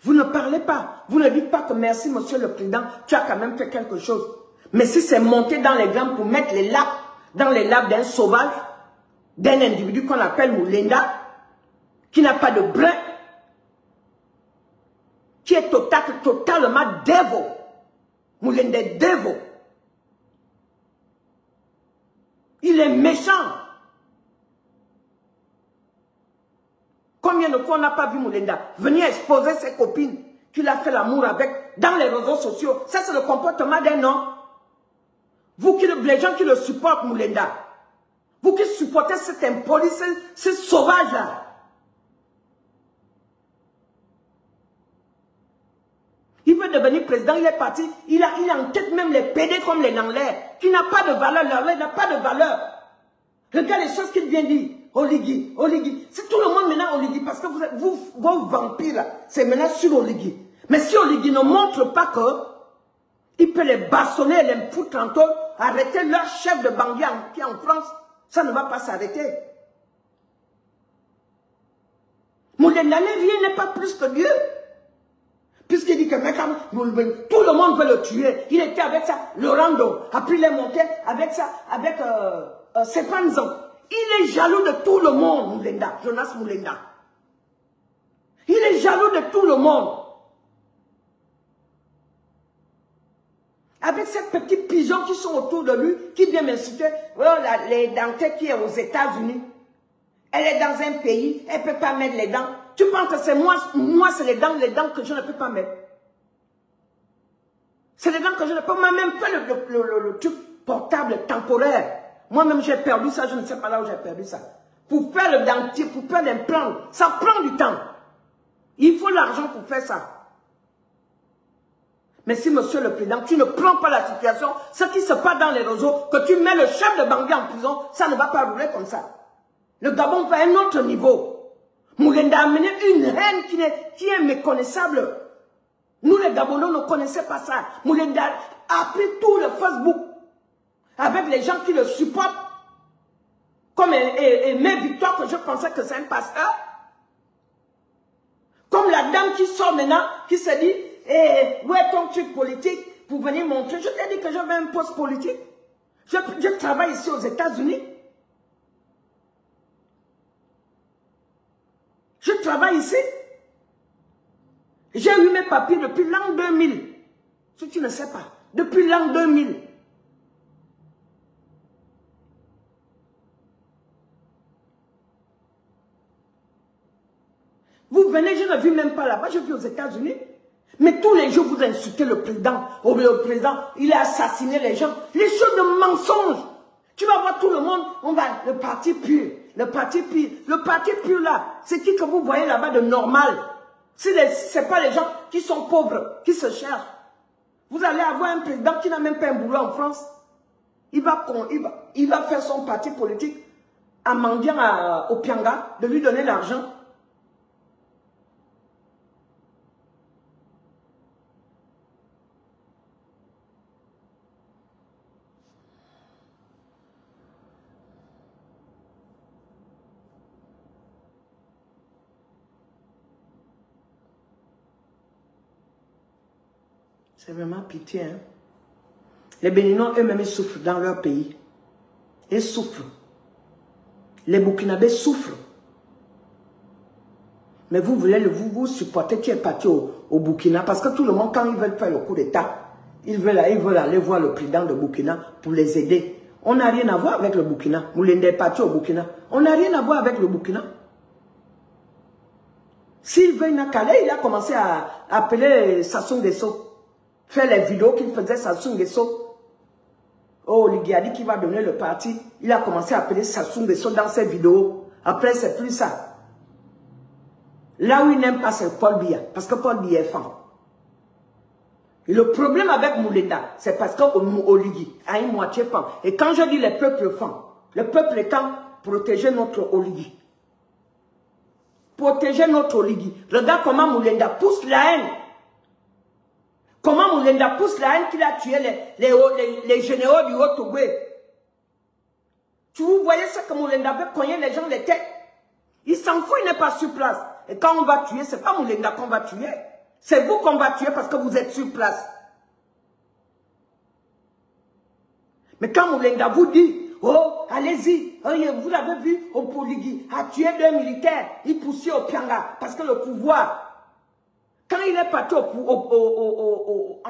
Vous ne parlez pas. Vous ne dites pas que merci, monsieur le président, tu as quand même fait quelque chose. Mais si c'est monté dans les grands pour mettre les laps, dans les laps d'un sauvage, d'un individu qu'on appelle Moulinda, qui n'a pas de brin, qui est totalement devil. Moulinda est devil. Il est méchant. Combien de fois on n'a pas vu Moulinda venir exposer ses copines qu'il a fait l'amour avec dans les réseaux sociaux? Ça, c'est le comportement d'un homme. Vous, les gens qui le supportent, Moulinda, vous qui supportez cet impoli, ce sauvage-là, il veut devenir président, il est parti, il a en tête même les PD comme les Langlais, qui n'a pas de valeur, l'Anglais n'a pas de valeur. Regarde les choses qu'il vient dire, Oligi, Oligi. C'est tout le monde maintenant Oligi, parce que vos vampires, c'est maintenant sur Oligi. Mais si Oligi ne montre pas que il peut les bastonner, les foutre en tôle, arrêter leur chef de bandit qui est en France, ça ne va pas s'arrêter. Moulinda rien n'est pas plus que Dieu. Puisqu'il dit que tout le monde veut le tuer. Il était avec ça, Lorando. Après il est monté avec ça, avec Sefanzon. Il est jaloux de tout le monde, Moulinda, Jonas Moulinda. Il est jaloux de tout le monde. Avec ces petits pigeons qui sont autour de lui, qui viennent m'insulter. Oh, les dentelles qui est aux États-Unis. Elle est dans un pays, elle ne peut pas mettre les dents. Tu penses que c'est moi c'est les dents que je ne peux pas mettre. C'est les dents que je ne peux pas même faire le truc portable temporaire. Moi-même, j'ai perdu ça, je ne sais pas là où j'ai perdu ça. Pour faire le dentier, pour faire l'implant, ça prend du temps. Il faut l'argent pour faire ça. Mais si, monsieur le président, tu ne prends pas la situation, ce qui se passe dans les réseaux, que tu mets le chef de Bangui en prison, ça ne va pas rouler comme ça. Le Gabon va à un autre niveau. Moulenda a amené une haine qui est méconnaissable. Nous, les Gabonais, ne connaissaient pas ça. Moulenda a pris tout le Facebook avec les gens qui le supportent. Comme Aimé Victoire, que je pensais que c'est un pasteur. Comme la dame qui sort maintenant, qui se dit, où est ton truc politique pour venir montrer? Je t'ai dit que j'avais un poste politique. Je travaille ici aux États-Unis. Je travaille ici. J'ai eu mes papiers depuis l'an 2000. Si tu ne sais pas, depuis l'an 2000. Vous venez, je ne vis même pas là-bas, je vis aux États-Unis. Mais tous les jours, vous insultez le président. Le président, il a assassiné les gens. Les choses de mensonges. Tu vas voir tout le monde, on va, le parti pur. Le parti pur. Le parti pur là, c'est qui que vous voyez là-bas de normal? Ce n'est pas les gens qui sont pauvres, qui se cherchent. Vous allez avoir un président qui n'a même pas un boulot en France. Il va faire son parti politique en mendiant au Pianga, de lui donner l'argent. C'est vraiment pitié. Hein? Les Béninois eux-mêmes souffrent dans leur pays. Ils souffrent. Les Burkinabés souffrent. Mais vous voulez vous supporter qui est parti au Burkina. Parce que tout le monde, quand ils veulent faire le coup d'État, ils veulent aller voir le président de Burkina pour les aider. On n'a rien à voir avec le Burkina. Moulende est parti au Burkina. On n'a rien à voir avec le Burkina. Sylvain Nakale, il a commencé à appeler Sassou Nguesso. Faire les vidéos qu'il faisait Sassou Nguesso. Oh, Ligiadi qui va donner le parti. Il a commencé à appeler Sassou Nguesso dans ses vidéos. Après, c'est plus ça. Là où il n'aime pas, c'est Paul Biya. Parce que Paul Biya est fan. Et le problème avec Moulenda, c'est parce qu'Oligui a une moitié fan. Et quand je dis les peuples fans, le peuple est quand protéger notre Oligui. Protéger notre Oligui. Regarde comment Moulenda pousse la haine. Comment Moulenda pousse la haine qu'il a tué les généraux du Haut-Togo. Tu vous voyez ce que Moulenda veut cogner les gens les têtes. Il s'en fout, il n'est pas sur place. Et quand on va tuer, ce n'est pas Moulenda qu'on va tuer. C'est vous qu'on va tuer parce que vous êtes sur place. Mais quand Moulenda vous dit, oh, allez-y, vous l'avez vu, Opoligui a tué 2 militaires, il poussait au Pianga parce que le pouvoir... Quand il est parti en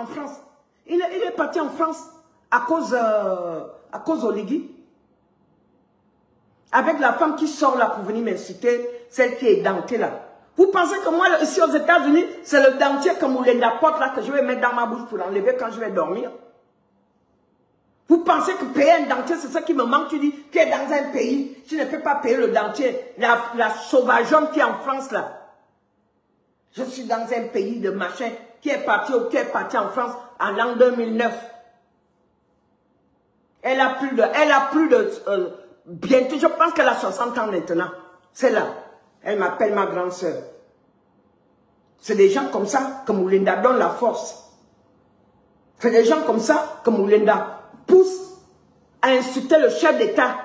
France, il est parti en France à cause d'Oligui. Avec la femme qui sort là pour venir m'insulter, celle qui est dentée là. Vous pensez que moi, ici aux États-Unis, c'est le dentier que Moulenda porte là que je vais mettre dans ma bouche pour l'enlever quand je vais dormir? Vous pensez que payer un dentier, c'est ça qui me manque? Tu dis, tu es dans un pays, tu ne peux pas payer le dentier. La sauvageonne qui est en France là. Je suis dans un pays de machin qui est parti en France en l'an 2009. Elle a plus de bientôt, je pense qu'elle a 60 ans maintenant. C'est là. Elle m'appelle ma grande sœur. C'est des gens comme ça que Moulenda donne la force. C'est des gens comme ça que Moulenda pousse à insulter le chef d'État.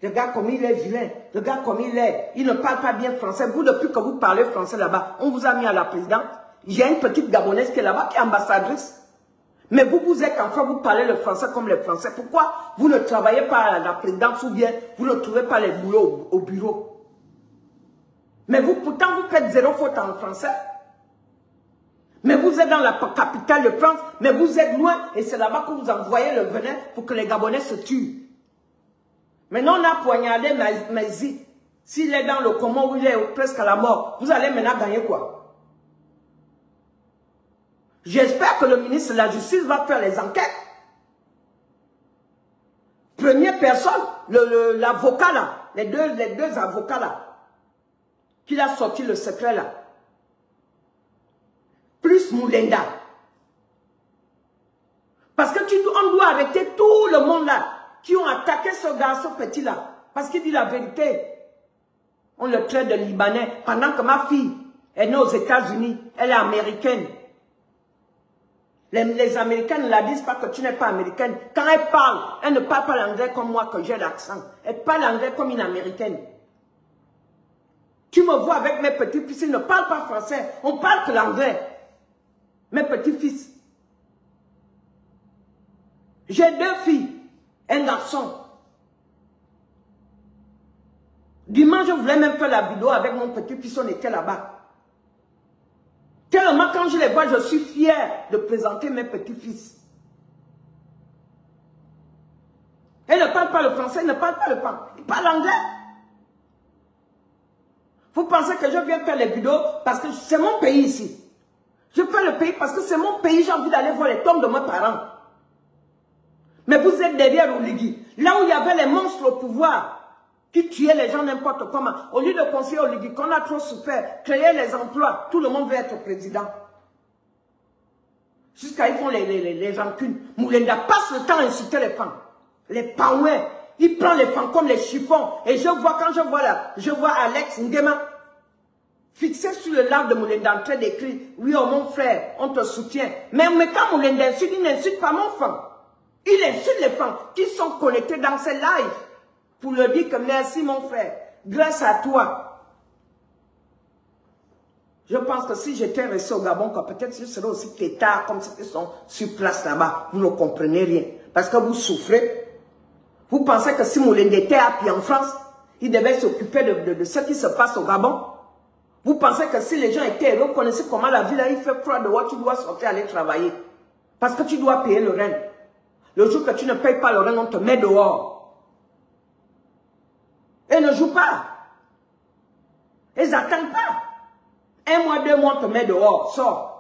Regarde comme il est vilain. Regarde comme il est. Il ne parle pas bien français. Vous, depuis que vous parlez français là-bas, on vous a mis à la présidente. Il y a une petite Gabonaise qui est là-bas, qui est ambassadrice. Mais vous êtes enfant, vous parlez le français comme les Français. Pourquoi vous ne travaillez pas à la présidence ou bien vous ne trouvez pas les boulots au bureau? Mais vous, pourtant, vous faites 0 faute en français. Mais vous êtes dans la capitale de France, mais vous êtes loin et c'est là-bas que vous envoyez le venin pour que les Gabonais se tuent. Maintenant, on a poignardé Maïzi. S'il est dans le coma où il est presque à la mort, vous allez maintenant gagner quoi? J'espère que le ministre de la Justice va faire les enquêtes. Première personne, l'avocat là, les deux avocats là, qu'il a sorti le secret là. Plus Moulenda. Parce que on doit arrêter tout le monde là, qui ont attaqué ce garçon petit là. Parce qu'il dit la vérité. On le traite de Libanais. Pendant que ma fille est née aux États-Unis, elle est américaine. Les Américaines ne la disent pas que tu n'es pas américaine. Quand elle ne parle pas l'anglais comme moi, que j'ai l'accent. Elle parle l'anglais comme une américaine. Tu me vois avec mes petits-fils, ils ne parlent pas français. On parle que l'anglais. Mes petits-fils. J'ai 2 filles, un garçon. Dimanche, je voulais même faire la vidéo avec mon petit-fils, on était là-bas. Tellement quand je les vois, je suis fière de présenter mes petits-fils. Ils ne parlent pas le français, ils ne parlent pas le français, ils parlent anglais. Vous pensez que je viens faire les vidéos parce que c'est mon pays ici. Je fais le pays parce que c'est mon pays, j'ai envie d'aller voir les tombes de mes parents. Mais vous êtes derrière Oligui. Là où il y avait les monstres au pouvoir, qui tuaient les gens n'importe comment. Au lieu de conseiller Oligui, qu'on a trop souffert, créer les emplois, tout le monde veut être président. Jusqu'à ils font les rancunes. Moulenda passe le temps à insulter les femmes. Les paouets. Il prend les femmes comme les chiffons. Et je vois, quand je vois là, je vois Alex Ngema fixé sur le large de Moulenda en train d'écrire, oui, oh mon frère, on te soutient. Mais quand Moulenda insulte, il n'insulte pas mon femme. Il insulte les femmes qui sont connectées dans ces lives pour leur dire que merci mon frère, grâce à toi. Je pense que si j'étais resté au Gabon, peut-être je serais aussi têtard comme ceux qui sont sur place là-bas. Vous ne comprenez rien. Parce que vous souffrez. Vous pensez que si Moulenda était à pied en France, il devait s'occuper de ce qui se passe au Gabon. Vous pensez que si les gens étaient heureux, vous connaissez comment la vie là, il fait froid dehors, tu dois sortir aller travailler. Parce que tu dois payer le rent. Le jour que tu ne payes pas le rent, on te met dehors. Et ne joue pas. Ils n'attendent pas. 1 mois, 2 mois, on te met dehors. Sors.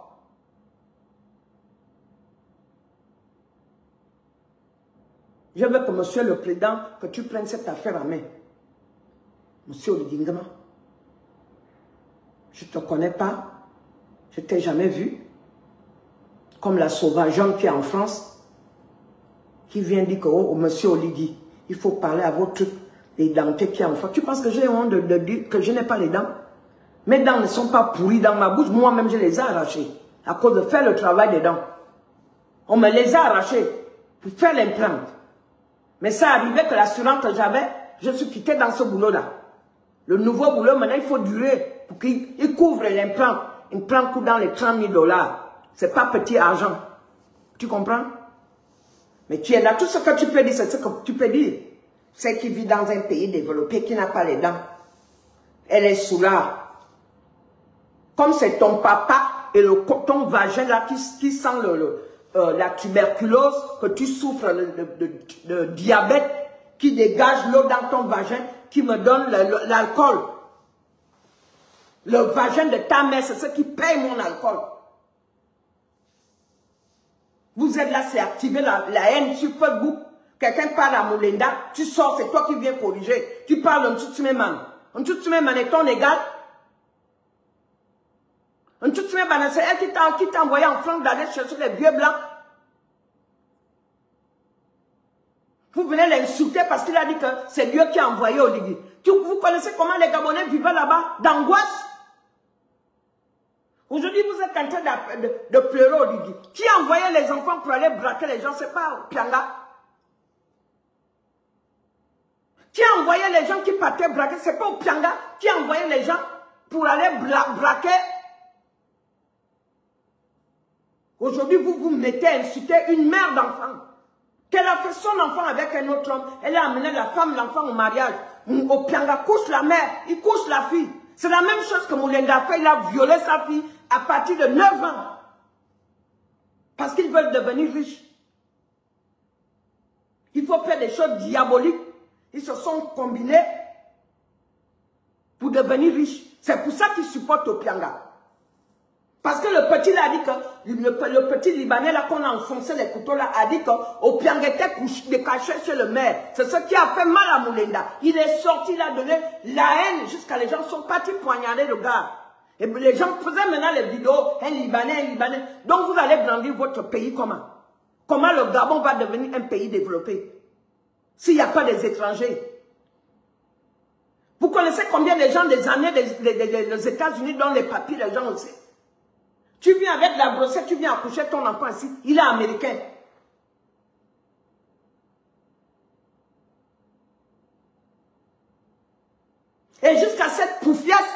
Je veux que monsieur le président, que tu prennes cette affaire en main. Monsieur Oligui Nguema, je ne te connais pas. Je ne t'ai jamais vu. Comme la sauvageonne qui est en France. Qui vient dire que, oh, monsieur Oligui, il faut parler à vos trucs, les dentés qui en font. Tu penses que j'ai honte de dire que je n'ai pas les dents? Mes dents ne sont pas pourries dans ma bouche, moi-même je les ai arrachées, à cause de faire le travail des dents. On me les a arrachées pour faire l'implant. Mais ça arrivait que l'assurance que j'avais, je suis quitté dans ce boulot-là. Le nouveau boulot, maintenant, il faut durer pour qu'il couvre l'implant. L'implant coûte dans les 30 000 $. C'est pas petit argent. Tu comprends? Mais tu es là, tout ce que tu peux dire, c'est ce que tu peux dire. C'est qui vit dans un pays développé, qui n'a pas les dents. Elle est sous là. Comme c'est ton papa et ton vagin là qui sent la tuberculose, que tu souffres de diabète, qui dégage l'eau dans ton vagin, qui me donne l'alcool. Le vagin de ta mère, c'est ce qui paye mon alcool. Vous êtes là, c'est activer la haine sur Facebook. Quelqu'un parle à Moulenda, tu sors, c'est toi qui viens corriger. Tu parles d'un Ntutsumeman. Un Ntutsumeman est ton égal. Un Ntutsumeman, c'est elle qui t'a envoyé en France d'aller chercher les vieux blancs. Vous venez l'insulter parce qu'il a dit que c'est Dieu qui a envoyé Oligui. Vous connaissez comment les Gabonais vivaient là-bas, d'angoisse. Aujourd'hui, vous êtes en train de pleurer Oligui. Qui a envoyé les enfants pour aller braquer les gens? C'est pas Pianga. Qui a envoyé les gens qui partaient braquer? C'est pas Pianga. Qui a envoyé les gens pour aller braquer? Aujourd'hui, vous vous mettez à insulter une mère d'enfant. Qu'elle a fait son enfant avec un autre homme. Elle a amené la femme, l'enfant au mariage. Au Pianga couche la mère, il couche la fille. C'est la même chose que Moulenda a fait. Il a violé sa fille à partir de 9 ans. Parce qu'ils veulent devenir riches. Il faut faire des choses diaboliques. Ils se sont combinés pour devenir riches. C'est pour ça qu'ils supportent Opianga. Parce que le petit là a dit que, le petit Libanais là qu'on a enfoncé les couteaux là, a dit que Opianga était caché chez le maire. C'est ce qui a fait mal à Moulenda. Il est sorti, il a donné la haine jusqu'à les gens sont partis poignarder le gars. Et les gens faisaient maintenant les vidéos, un Libanais. Donc vous allez brandir votre pays comment? Comment le Gabon va devenir un pays développé? S'il n'y a pas des étrangers. Vous connaissez combien de gens des années des États-Unis dont les papiers, les gens aussi? Tu viens avec la brossette, tu viens accoucher ton enfant ici, il est américain. Et jusqu'à cette poufiasse,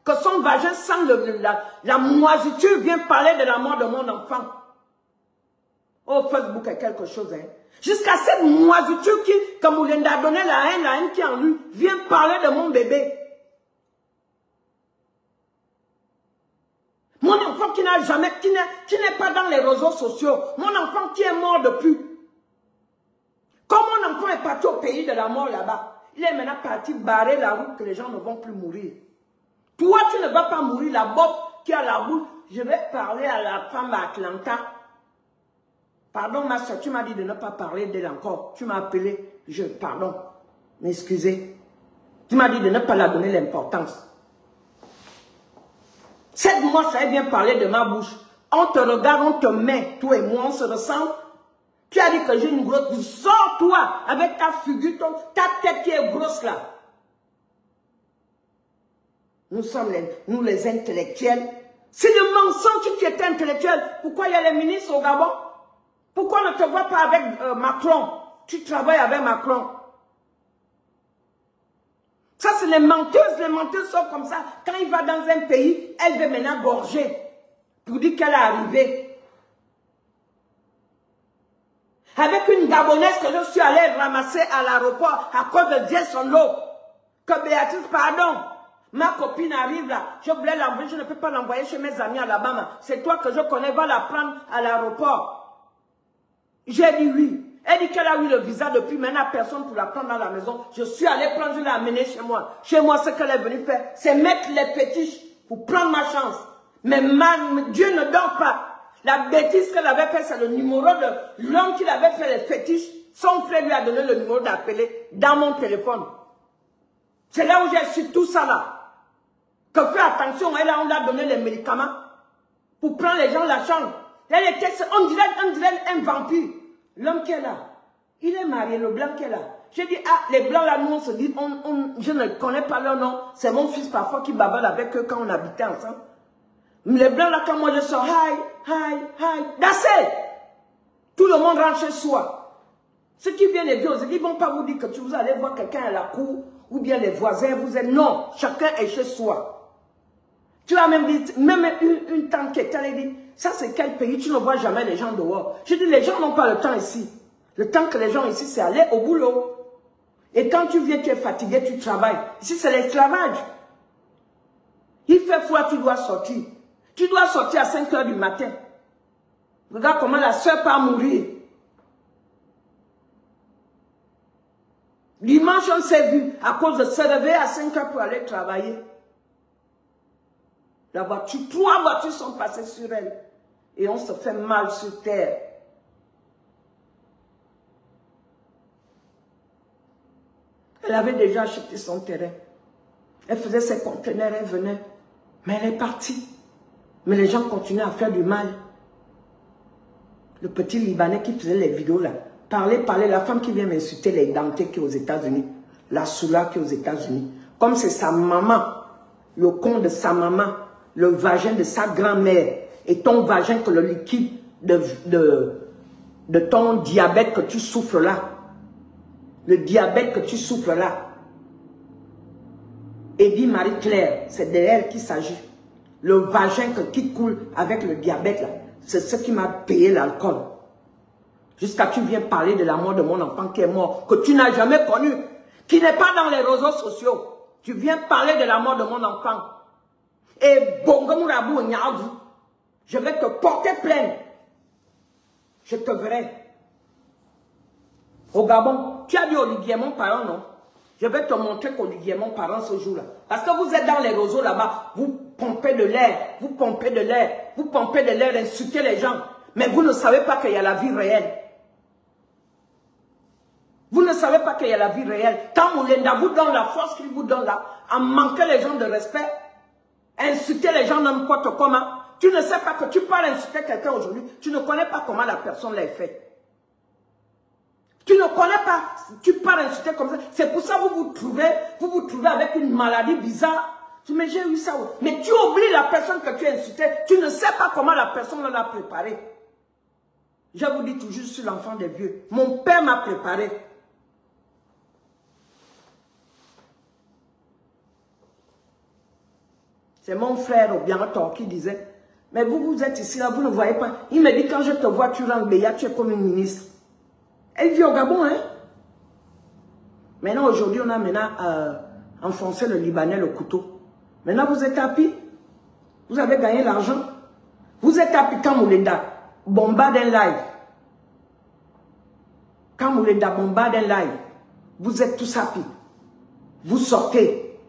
que son vagin sent la moisiture, vient parler de la mort de mon enfant. Oh, Facebook est quelque chose, hein. Jusqu'à cette moisiture qui, comme Moulenda a donné la haine qui en lui, vient parler de mon bébé. Mon enfant qui n'a jamais, qui n'est pas dans les réseaux sociaux. Mon enfant qui est mort depuis. Comme mon enfant est parti au pays de la mort là-bas, il est maintenant parti barrer la route que les gens ne vont plus mourir. Toi, tu ne vas pas mourir, la botte qui a la route. Je vais parler à la femme à Atlanta. Pardon, ma soeur, tu m'as dit de ne pas parler d'elle encore. Tu m'as appelé, pardon, m'excusez. Tu m'as dit de ne pas la donner l'importance. Cette moche, elle vient parler de ma bouche. On te regarde, on te met, toi et moi, on se ressemble. Tu as dit que j'ai une grosse... Sors-toi avec ta figure, ta tête qui est grosse là. Nous sommes nous les intellectuels. C'est le mensonge si tu étais intellectuel. Pourquoi il y a les ministres au Gabon? Pourquoi on ne te voit pas avec Macron? Tu travailles avec Macron. Ça, c'est les menteuses. Les menteuses sont comme ça. Quand il va dans un pays, elle veut maintenant gorger pour dire qu'elle est arrivée. Avec une Gabonaise que je suis allée ramasser à l'aéroport à cause de Jason Lowe. Que Béatrice, pardon, ma copine arrive là. Je voulais l'envoyer, je ne peux pas l'envoyer chez mes amis à Alabama. C'est toi que je connais, va la prendre à l'aéroport. J'ai dit oui. Elle dit qu'elle a eu le visa depuis maintenant, personne pour la prendre dans la maison. Je suis allée prendre, je l'ai amenée chez moi. Chez moi, ce qu'elle est venue faire, c'est mettre les fétiches pour prendre ma chance. Mais Dieu ne dort pas. La bêtise qu'elle avait fait, c'est le numéro de l'homme qui avait fait les fétiches. Son frère lui a donné le numéro d'appeler dans mon téléphone. C'est là où j'ai su tout ça là. Que fais attention, elle on a donné les médicaments pour prendre les gens la chambre. Elle était, on dirait un vampire. L'homme qui est là, il est marié, le blanc qui est là. J'ai dit, ah, les blancs là, nous on se dit, je ne connais pas leur nom. C'est mon fils parfois qui babale avec eux quand on habitait ensemble. Les blancs là, quand moi je sors, hi, that's it. Tout le monde rentre chez soi. Ceux qui viennent les vieux, ils ne vont pas vous dire que vous allez voir quelqu'un à la cour, ou bien les voisins, vous êtes, non, chacun est chez soi. Tu as même dit, même une tante qui est allée dire, ça c'est quel pays, tu ne vois jamais les gens dehors. Je dis, les gens n'ont pas le temps ici. Le temps que les gens ici, c'est aller au boulot. Et quand tu viens, tu es fatigué, tu travailles. Ici, c'est l'esclavage. Il fait froid, tu dois sortir. Tu dois sortir à 5 h du matin. Regarde comment la soeur part mourir. Dimanche, on s'est vu à cause de se réveiller à 5 h pour aller travailler. La voiture, 3 voitures sont passées sur elle. Et on se fait mal sur terre. Elle avait déjà acheté son terrain. Elle faisait ses conteneurs, elle venait. Mais elle est partie. Mais les gens continuaient à faire du mal. Le petit Libanais qui faisait les vidéos là. Parler, la femme qui vient m'insulter, les dentés qui est aux États-Unis. La Soula qui est aux États-Unis. Comme c'est sa maman, le con de sa maman, le vagin de sa grand-mère, et ton vagin que le liquide de ton diabète que tu souffres là. Le diabète que tu souffres là. Et dit Marie-Claire, c'est de elle qu'il s'agit. Le vagin qui coule avec le diabète là, c'est ce qui m'a payé l'alcool. Jusqu'à tu viens parler de la mort de mon enfant qui est mort, que tu n'as jamais connu, qui n'est pas dans les réseaux sociaux. Tu viens parler de la mort de mon enfant. Et Bongomourabou Nyavou, je vais te porter plainte. Je te verrai. Au Gabon, tu as dit Olivier, mon parent, non? Je vais te montrer qu'Olivier est mon parent ce jour-là. Parce que vous êtes dans les réseaux là-bas, vous pompez de l'air, vous pompez de l'air, vous pompez de l'air, insultez les gens. Mais vous ne savez pas qu'il y a la vie réelle. Vous ne savez pas qu'il y a la vie réelle. Quand Moulenda vous donne la force qu'il vous donne là, à manquer les gens de respect, insulter les gens n'importe comment, tu ne sais pas que tu parles insulter quelqu'un aujourd'hui, tu ne connais pas comment la personne l'a fait. Tu ne connais pas, tu parles insulter comme ça. C'est pour ça que vous vous trouvez avec une maladie bizarre. Mais j'ai eu ça. Mais tu oublies la personne que tu as insultée. Tu ne sais pas comment la personne l'a préparé. Je vous dis toujours, je suis l'enfant des vieux. Mon père m'a préparé. C'est mon frère Obianto qui disait, mais vous êtes ici, là, vous ne voyez pas. Il me dit, quand je te vois, tu rentres Béa, tu es comme une ministre. Elle vit au Gabon, hein. Maintenant, aujourd'hui, on a maintenant enfoncé le Libanais, le couteau. Maintenant, vous êtes happy. Vous avez gagné l'argent. Vous êtes happy quand Moulenda bombarde un live. Quand Moulenda bombarde un live, vous êtes tous happy. Vous sortez.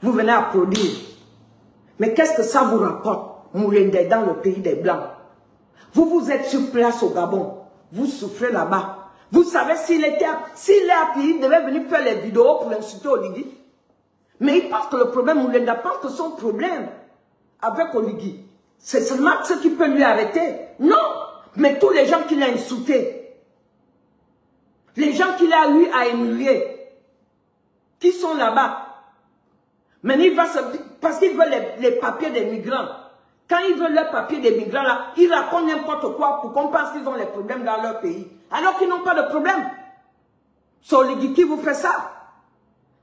Vous venez applaudir. Mais qu'est-ce que ça vous rapporte, Moulenda, dans le pays des Blancs? Vous êtes sur place au Gabon. Vous souffrez là-bas. Vous savez, s'il est happy, il devait venir faire les vidéos pour insulter Oligui. Mais il pense que le problème, Moulenda pense que son problème avec Oligui, c'est seulement ce qui peut lui arrêter. Non, mais tous les gens qu'il a insultés, les gens qu'il a eu à humilier, qui sont là-bas. Maintenant, il va parce qu'il veut les papiers des migrants. Quand ils veulent les papiers des migrants, là, ils racontent n'importe quoi pour qu'on pense qu'ils ont les problèmes dans leur pays. Alors qu'ils n'ont pas de problème. C'est Oligui qui vous fait ça.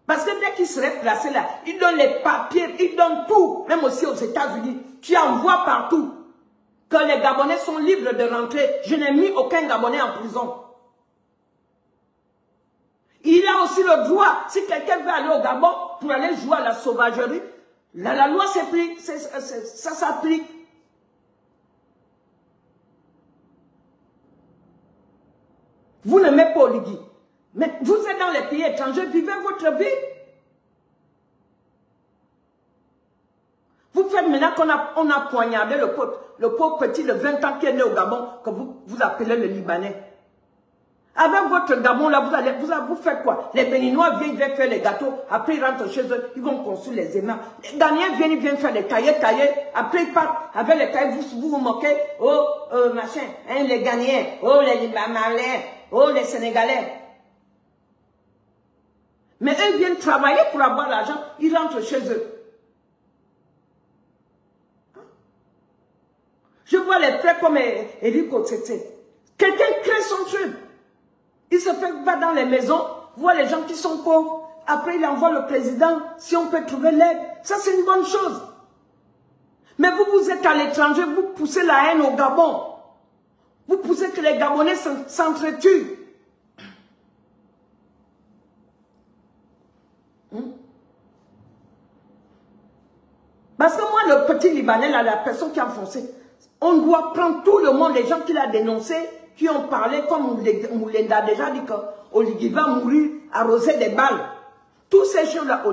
Parce que dès qu'ils seraient placés là, ils donnent les papiers, ils donnent tout. Même aussi aux États-Unis, tu envoies partout que les Gabonais sont libres de rentrer. Je n'ai mis aucun Gabonais en prison. Il a aussi le droit, si quelqu'un veut aller au Gabon pour aller jouer à la sauvagerie, la loi s'applique, ça s'applique. Vous n'aimez pas Oligui. Mais vous êtes dans les pays étrangers, vivez votre vie. Vous faites maintenant qu'on a poignardé le pauvre petit de 20 ans qui est né au Gabon, que vous appelez le Libanais. Avec votre Gabon là, vous faites quoi? Les Béninois viennent faire les gâteaux, après ils rentrent chez eux, ils vont construire les aimants. Les Ghanéens viennent faire les taillés, après ils partent avec les taillés, vous moquez, oh, machin, hein, les Ghanéens, oh, les Libanais, oh, les Sénégalais. Mais eux viennent travailler pour avoir l'argent, ils rentrent chez eux. Je vois les frères comme Eric Otsetse. Quelqu'un crée son truc. Il se fait va dans les maisons, voit les gens qui sont pauvres. Après, il envoie le président, si on peut trouver l'aide. Ça, c'est une bonne chose. Mais vous êtes à l'étranger, vous poussez la haine au Gabon. Vous poussez que les Gabonais s'entretuent. Parce que moi, le petit Libanais, là, la personne qui a enfoncé, on doit prendre tout le monde, les gens qui l'ont dénoncé, qui ont parlé, comme Moulenda a déjà dit qu'Oligui va mourir arrosé des balles. Tous ces gens-là,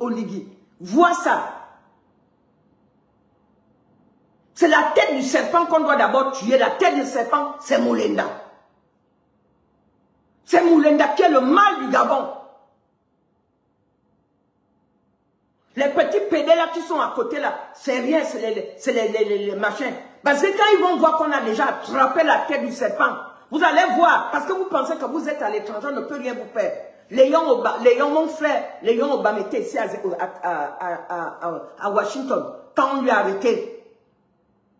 Oligui, voient ça. C'est la tête du serpent qu'on doit d'abord tuer. La tête du serpent, c'est Moulenda. C'est Moulenda qui est le mal du Gabon. Les petits pédés là qui sont à côté là, c'est rien, c'est les machins. Parce que quand ils vont voir qu'on a déjà attrapé la tête du serpent, vous allez voir, parce que vous pensez que vous êtes à l'étranger, on ne peut rien vous faire. Léon, mon frère, Léon Obama était ici à Washington, quand on lui a arrêté,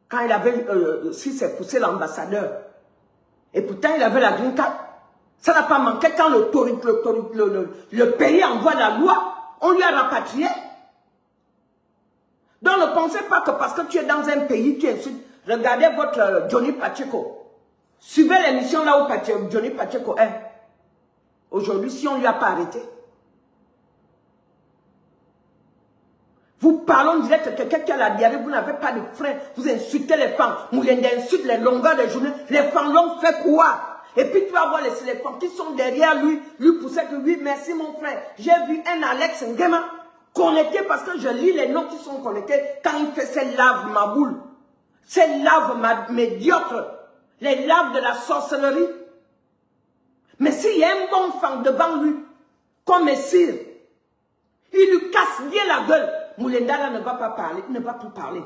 quand il avait, si c'est poussé l'ambassadeur, et pourtant il avait la green card, ça n'a pas manqué quand le pays envoie la loi, on lui a rapatrié. Donc ne pensez pas que parce que tu es dans un pays, tu insultes. Regardez votre Johnny Pacheco. Suivez l'émission là où Johnny Pacheco est. Aujourd'hui, si on ne lui a pas arrêté. Vous parlez, on dirait que quelqu'un qui a la diarrhée, vous n'avez pas de frein. Vous insultez les femmes. Moulenda insulte les longueurs des journées. Les femmes l'ont fait quoi? Et puis tu vas voir les femmes qui sont derrière lui pousser que oui, merci mon frère. J'ai vu un Alex Ngema connecté parce que je lis les noms qui sont connectés quand il fait ses laves ma boule. Ces laves médiocres, les laves de la sorcellerie. Mais s'il y a un bon femme devant lui, comme Messire, il lui casse bien la gueule. Moulenda là ne va pas parler, il ne va plus parler.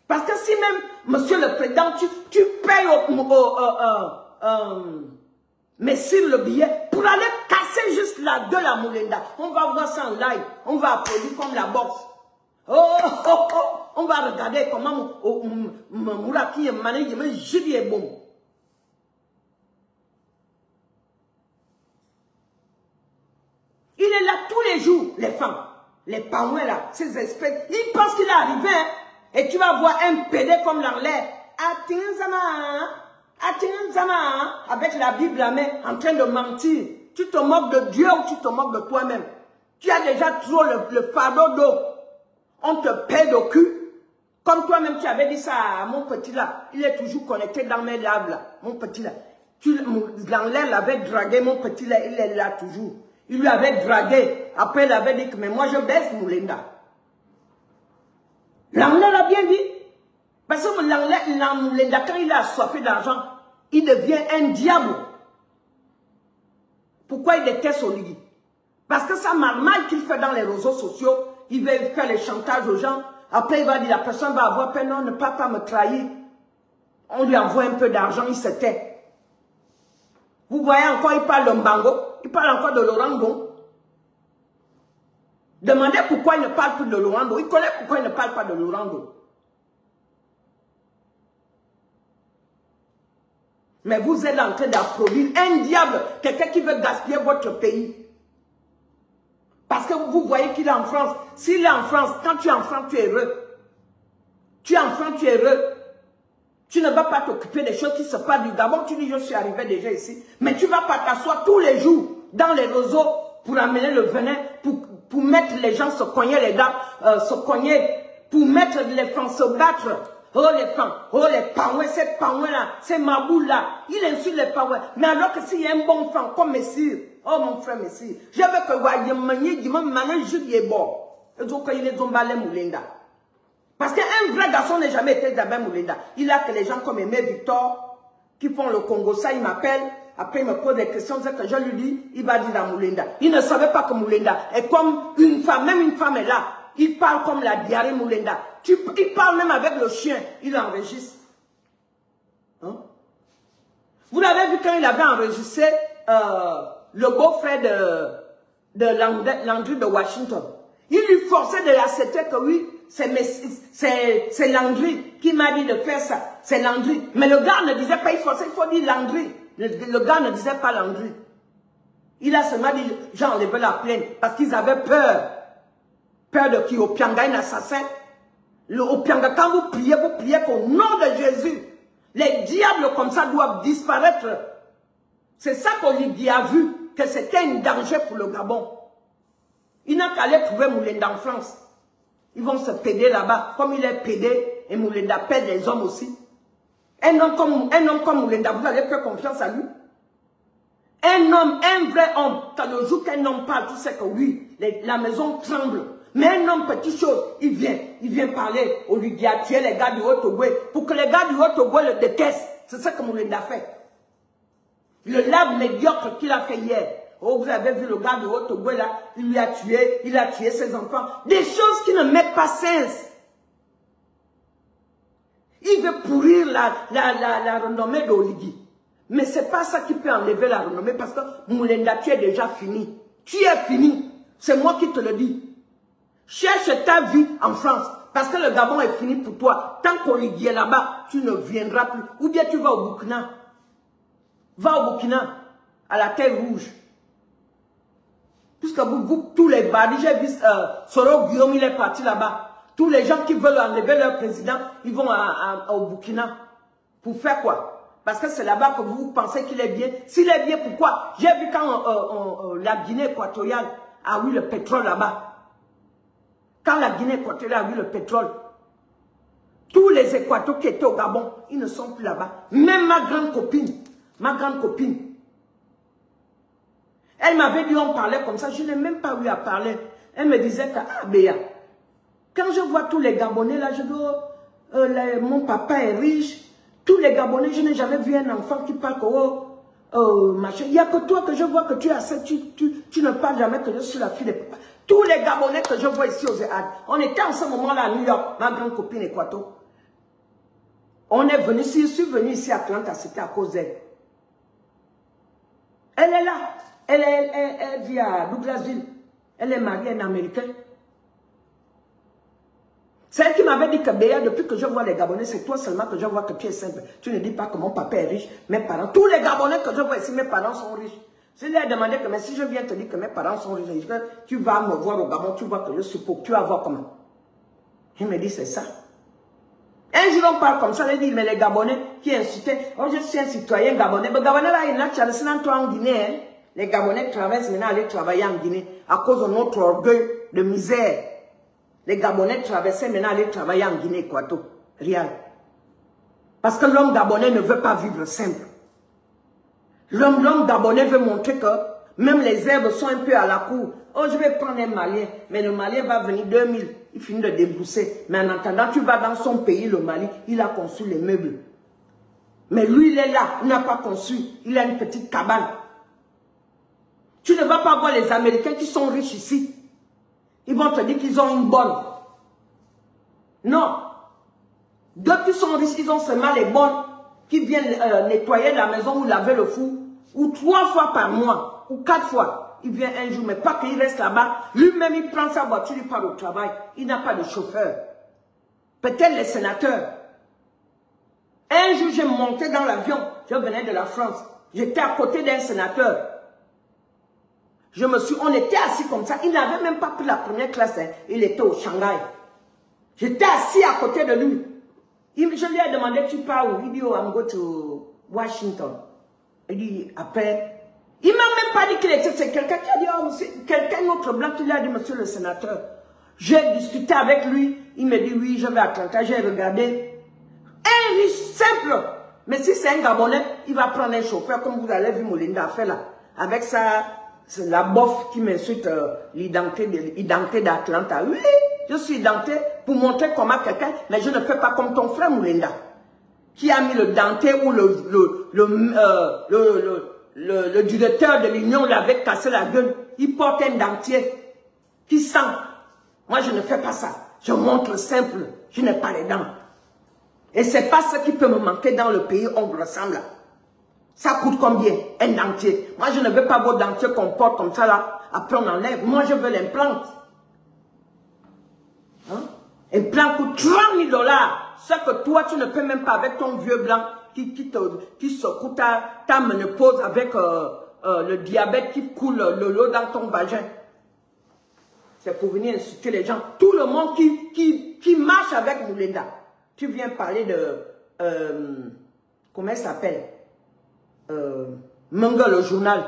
Parce que si même, monsieur le président, tu payes Messire le billet pour aller casser juste la gueule à Moulenda. On va voir ça en live, on va applaudir comme la boxe. On va regarder comment Mouraki est mané, Julie est bon. Il est là tous les jours, les femmes, les pamouins là, ces espèces. Ils pensent qu'il est arrivé, hein, et tu vas voir un pédé comme l'anglais, avec la Bible à main, en train de mentir. Tu te moques de Dieu ou tu te moques de toi-même. Tu as déjà trop le fardeau d'eau. On te paie de cul. Comme toi-même, tu avais dit ça à mon petit là. Il est toujours connecté dans mes laves là. Mon petit là. L'anglais l'avait dragué, mon petit là, il est là toujours. Il lui avait dragué. Après, il avait dit que mais moi je baisse Moulenda. L'anglais l'a bien dit. Parce que Moulenda, quand il a assoiffé d'argent, il devient un diable. Pourquoi il déteste Oligui? Parce que ça marmaille qu'il fait dans les réseaux sociaux. Il va faire les chantages aux gens. Après, il va dire, la personne va avoir peur, non, ne pas me trahir. On lui envoie un peu d'argent, il se tait. Vous voyez encore, il parle de Mbango. Il parle encore de Laurent Gbon. Demandez pourquoi il ne parle plus de Laurent Gbon. Il connaît pourquoi il ne parle pas de Laurent Gbon. Mais vous êtes en train d'applaudir un diable, quelqu'un qui veut gaspiller votre pays. Parce que vous voyez qu'il est en France. S'il est en France, quand tu es en France, tu es heureux. Tu es en France, tu es heureux. Tu ne vas pas t'occuper des choses qui se passent du Gabon. Tu dis, je suis arrivé déjà ici. Mais tu ne vas pas t'asseoir tous les jours dans les réseaux pour amener le venin, pour mettre les gens se cogner les dents, se cogner, pour mettre les femmes se battre. Oh les femmes, oh les pangouins, ces pangouins-là, ces maboules-là, il insulte les pangouins. Mais alors que s'il y a un bon femme comme Messire, oh mon frère Messire, je veux que vous maniez, parce qu'un vrai garçon n'a jamais été d'Abel Moulenda. Il a que les gens comme Aimé Victor, qui font le Congo, ça il m'appelle, après il me pose des questions, c'est que je lui dis, il va dire à Moulenda. Il ne savait pas que Moulenda est comme une femme, même une femme est là. Il parle comme la diarrhée Moulenda. Il parle même avec le chien. Il enregistre. Hein? Vous l'avez vu quand il avait enregistré le beau-frère de Landry de Washington. Il lui forçait de l'accepter que oui, c'est Landry qui m'a dit de faire ça. C'est Landry. Mais le gars ne disait pas, il forçait, il faut dire Landry. Le gars ne disait pas Landry. Il a seulement dit, j'ai enlevé la plaine parce qu'ils avaient peur. Peur de qui? Opianga, un assassin. Le Opianga, quand vous priez qu'au nom de Jésus, les diables comme ça doivent disparaître. C'est ça qu'Olivier a vu, que c'était un danger pour le Gabon. Il n'a qu'à aller trouver Moulenda en France. Ils vont se péder là-bas, comme il est pédé, et Moulenda pède les hommes aussi. Un homme comme Moulenda, vous allez faire confiance à lui? Un homme, un vrai homme, quand le jour qu'un homme parle, tu sais que oui, la maison tremble. Mais un homme, petite chose, il vient parler, on lui dit à tuer les gars du Haut-Togo, pour que les gars du Haut-Togo le détestent. C'est ça que Moulenda a fait. Le lave médiocre qu'il a fait hier. Oh, vous avez vu le gars du Haut-Togo là, il a tué ses enfants. Des choses qui ne mettent pas sens. Il veut pourrir la renommée d'Oligui. Mais ce n'est pas ça qui peut enlever la renommée parce que Moulenda, tu es déjà fini. Tu es fini. C'est moi qui te le dis. Cherche ta vie en France. Parce que le Gabon est fini pour toi. Tant qu'Oligui est là-bas, tu ne viendras plus. Ou bien tu vas au Burkina. Va au Burkina, à la Terre Rouge. Puisque vous tous les badis, j'ai vu Soro Guillaume, il est parti là-bas. Tous les gens qui veulent enlever leur président, ils vont au Burkina. Pour faire quoi? Parce que c'est là-bas que vous pensez qu'il est bien. S'il est bien, pourquoi? J'ai vu quand la Guinée équatoriale a eu le pétrole là-bas. Quand la Guinée équatoriale a eu le pétrole, Tous les Équatoriens qui étaient au Gabon, ils ne sont plus là-bas. Même ma grande copine, elle m'avait dit on parlait comme ça, je n'ai même pas eu à parler. Elle me disait que, ah Béa, quand je vois tous les Gabonais là, je dis, mon papa est riche, tous les Gabonais, je n'ai jamais vu un enfant qui parle machin. Il n'y a que toi que je vois que tu as ça, tu ne parles jamais que je suis la fille de papa. Tous les Gabonais que je vois ici aux EHAD, on était en ce moment-là à New York, ma grande copine Équato. On est venu, si je suis venu ici à Atlanta, c'était à cause d'elle. Elle est là. Elle vit à Douglasville. Elle est mariée à un Américain. C'est elle qui m'avait dit que Béa, depuis que je vois les Gabonais, c'est toi seulement que je vois que tu es simple. Tu ne dis pas que mon papa est riche, mes parents. Tous les Gabonais que je vois ici, mes parents sont riches. Je lui ai demandé que, mais si je viens te dire que mes parents sont riches, tu vas me voir au Gabon, tu vois que je suis pauvre, tu vas voir comment. Il me dit, c'est ça. Un jour, on parle comme ça, il dit, mais les Gabonais qui insultaient, oh, je suis un citoyen Gabonais. Mais Gabonais, là, il y a un toi en Guinée, hein. Les Gabonais traversent maintenant aller travailler en Guinée à cause de notre orgueil de misère. Les Gabonais traversaient maintenant aller travailler en Guinée, Équato, Rial. Parce que l'homme Gabonais ne veut pas vivre simple. L'homme Gabonais veut montrer que même les herbes sont un peu à la cour. Oh, je vais prendre un Malien, mais le Malien va venir 2000, il finit de débourser. Mais en attendant, tu vas dans son pays, le Mali, il a conçu les meubles. Mais lui, il est là, il n'a pas conçu, il a une petite cabane. Tu ne vas pas voir les Américains qui sont riches ici. Ils vont te dire qu'ils ont une bonne. Non. D'autres qui sont riches, ils ont seulement les bonnes qui viennent nettoyer la maison ou laver le four. Ou 3 fois par mois, ou 4 fois. Il vient un jour, mais pas qu'il reste là-bas. Lui-même, il prend sa voiture, il part au travail. Il n'a pas de chauffeur. Peut-être les sénateurs. Un jour, j'ai monté dans l'avion. Je venais de la France. J'étais à côté d'un sénateur. On était assis comme ça. Il n'avait même pas pris la première classe. Hein. Il était au Shanghai. J'étais assis à côté de lui. Je lui ai demandé, tu pars où? Il dit, oh, I'm going to Washington. Il dit, après. Il ne m'a même pas dit qu'il était. C'est quelqu'un qui a dit, oh, quelqu'un autre blanc qui lui a dit, monsieur le sénateur. J'ai discuté avec lui. Il me dit, oui, je vais à Atlanta. J'ai regardé. Un riche simple. Mais si c'est un Gabonais, il va prendre un chauffeur, comme vous avez vu Molinda faire là. Avec ça. C'est la bof qui m'insulte l'identité d'Atlanta. Oui, je suis identité pour montrer comment quelqu'un, mais je ne fais pas comme ton frère Moulinda, qui a mis le denté ou le directeur de l'Union lui avait cassé la gueule. Il porte un dentier qui sent. Moi, je ne fais pas ça. Je montre simple. Je n'ai pas les dents. Et c'est pas ce qui peut me manquer dans le pays où on ressemble là. Ça coûte combien? Un dentier. Moi, je ne veux pas vos dentiers qu'on porte comme ça là. Après, on enlève. Moi, je veux l'implant. Hein? Implant coûte 30 000 $. Ce que toi, tu ne peux même pas avec ton vieux blanc qui se coûte ta ménopause avec le diabète qui coule le lot dans ton vagin. C'est pour venir insulter les gens. Tout le monde qui marche avec Moulinda. Tu viens parler de... comment elle s'appelle? Manga le journal,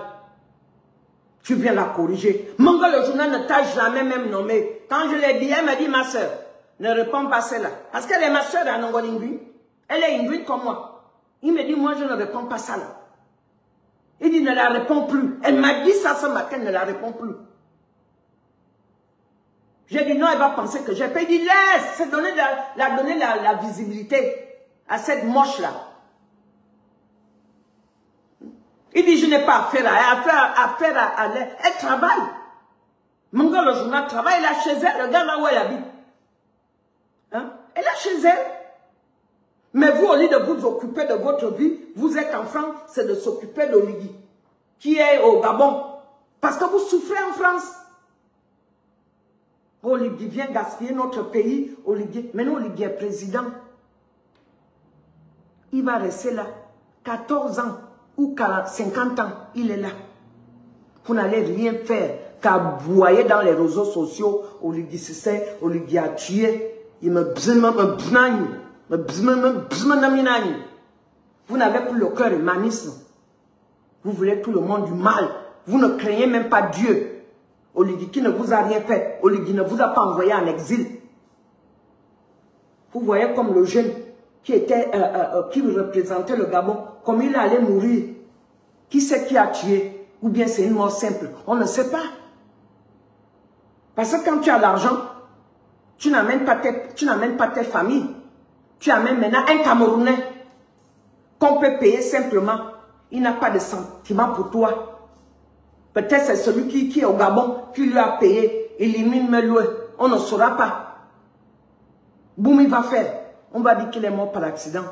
tu viens la corriger. Manga le journal ne t'a jamais même nommé. Quand je l'ai dit, elle m'a dit, ma soeur, ne réponds pas à celle-là. Parce qu'elle est ma soeur à Nongolingui. Elle est Ingrid comme moi. Il me dit, moi je ne réponds pas ça là. Il dit, ne la réponds plus. Elle m'a dit ça ce matin, ne la réponds plus. J'ai dit, non, elle va penser que j'ai payé. Il dit, laisse, c'est donner la visibilité à cette moche là. Il dit, je n'ai pas affaire à elle. Elle travaille. Mon gars, le journal travaille. Elle est chez elle. Regarde là où elle habite. Hein? Elle est chez elle. Mais vous, au lieu de vous occuper de votre vie, vous êtes en France, c'est de s'occuper d'Oligui, qui est au Gabon. Parce que vous souffrez en France. Oligui vient gaspiller notre pays. Maintenant, Oligui est président. Il va rester là. 14 ans. Ou 50 ans, il est là. Vous n'allez rien faire qu'aboyer dans les réseaux sociaux. Oligui Sissé, Oligui a tué. Il me Vous n'avez plus le cœur humanisme. Vous voulez tout le monde du mal. Vous ne craignez même pas Dieu. Oligui qui ne vous a rien fait. Oligui ne vous a pas envoyé en exil. Vous voyez comme le jeune qui représentait le Gabon, comme il allait mourir. Qui c'est qui a tué? Ou bien c'est une mort simple? On ne sait pas. Parce que quand tu as l'argent, tu n'amènes pas tes familles. Tu amènes maintenant un Camerounais qu'on peut payer simplement. Il n'a pas de sentiment pour toi. Peut-être c'est celui qui est au Gabon, qui lui a payé. Élimine-le. On ne saura pas. Boum, il va faire. On va dire qu'il est mort par accident.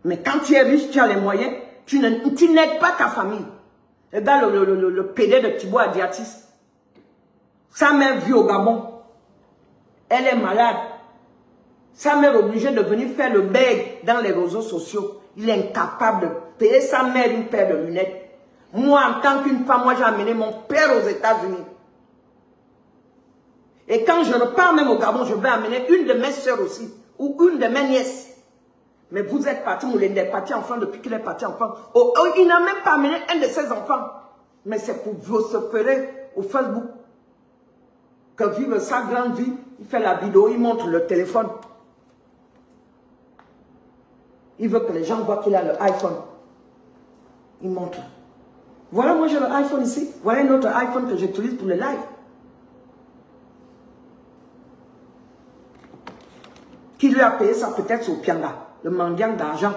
Mais quand tu es riche, tu as les moyens, tu n'aides pas ta famille. Regarde le PD de Thibaut Adiatis. Sa mère vit au Gabon. Elle est malade. Sa mère est obligée de venir faire le beg dans les réseaux sociaux. Il est incapable de payer sa mère une paire de lunettes. Moi, en tant qu'une femme, moi j'ai amené mon père aux États-Unis. Et quand je repars même au Gabon, je vais amener une de mes soeurs aussi. Ou une de mes nièces. Mais vous êtes parti, Moulin est parti enfant depuis qu'il est parti enfant. Oh, il n'a même pas amené un de ses enfants. Mais c'est pour vociférer au Facebook. Que vive sa grande vie, il fait la vidéo, il montre le téléphone. Il veut que les gens voient qu'il a le iPhone. Il montre. Voilà, moi j'ai le iPhone ici. Voilà un autre iPhone que j'utilise pour le live. Qui lui a payé ça peut-être au Pianga, le mendiant d'argent.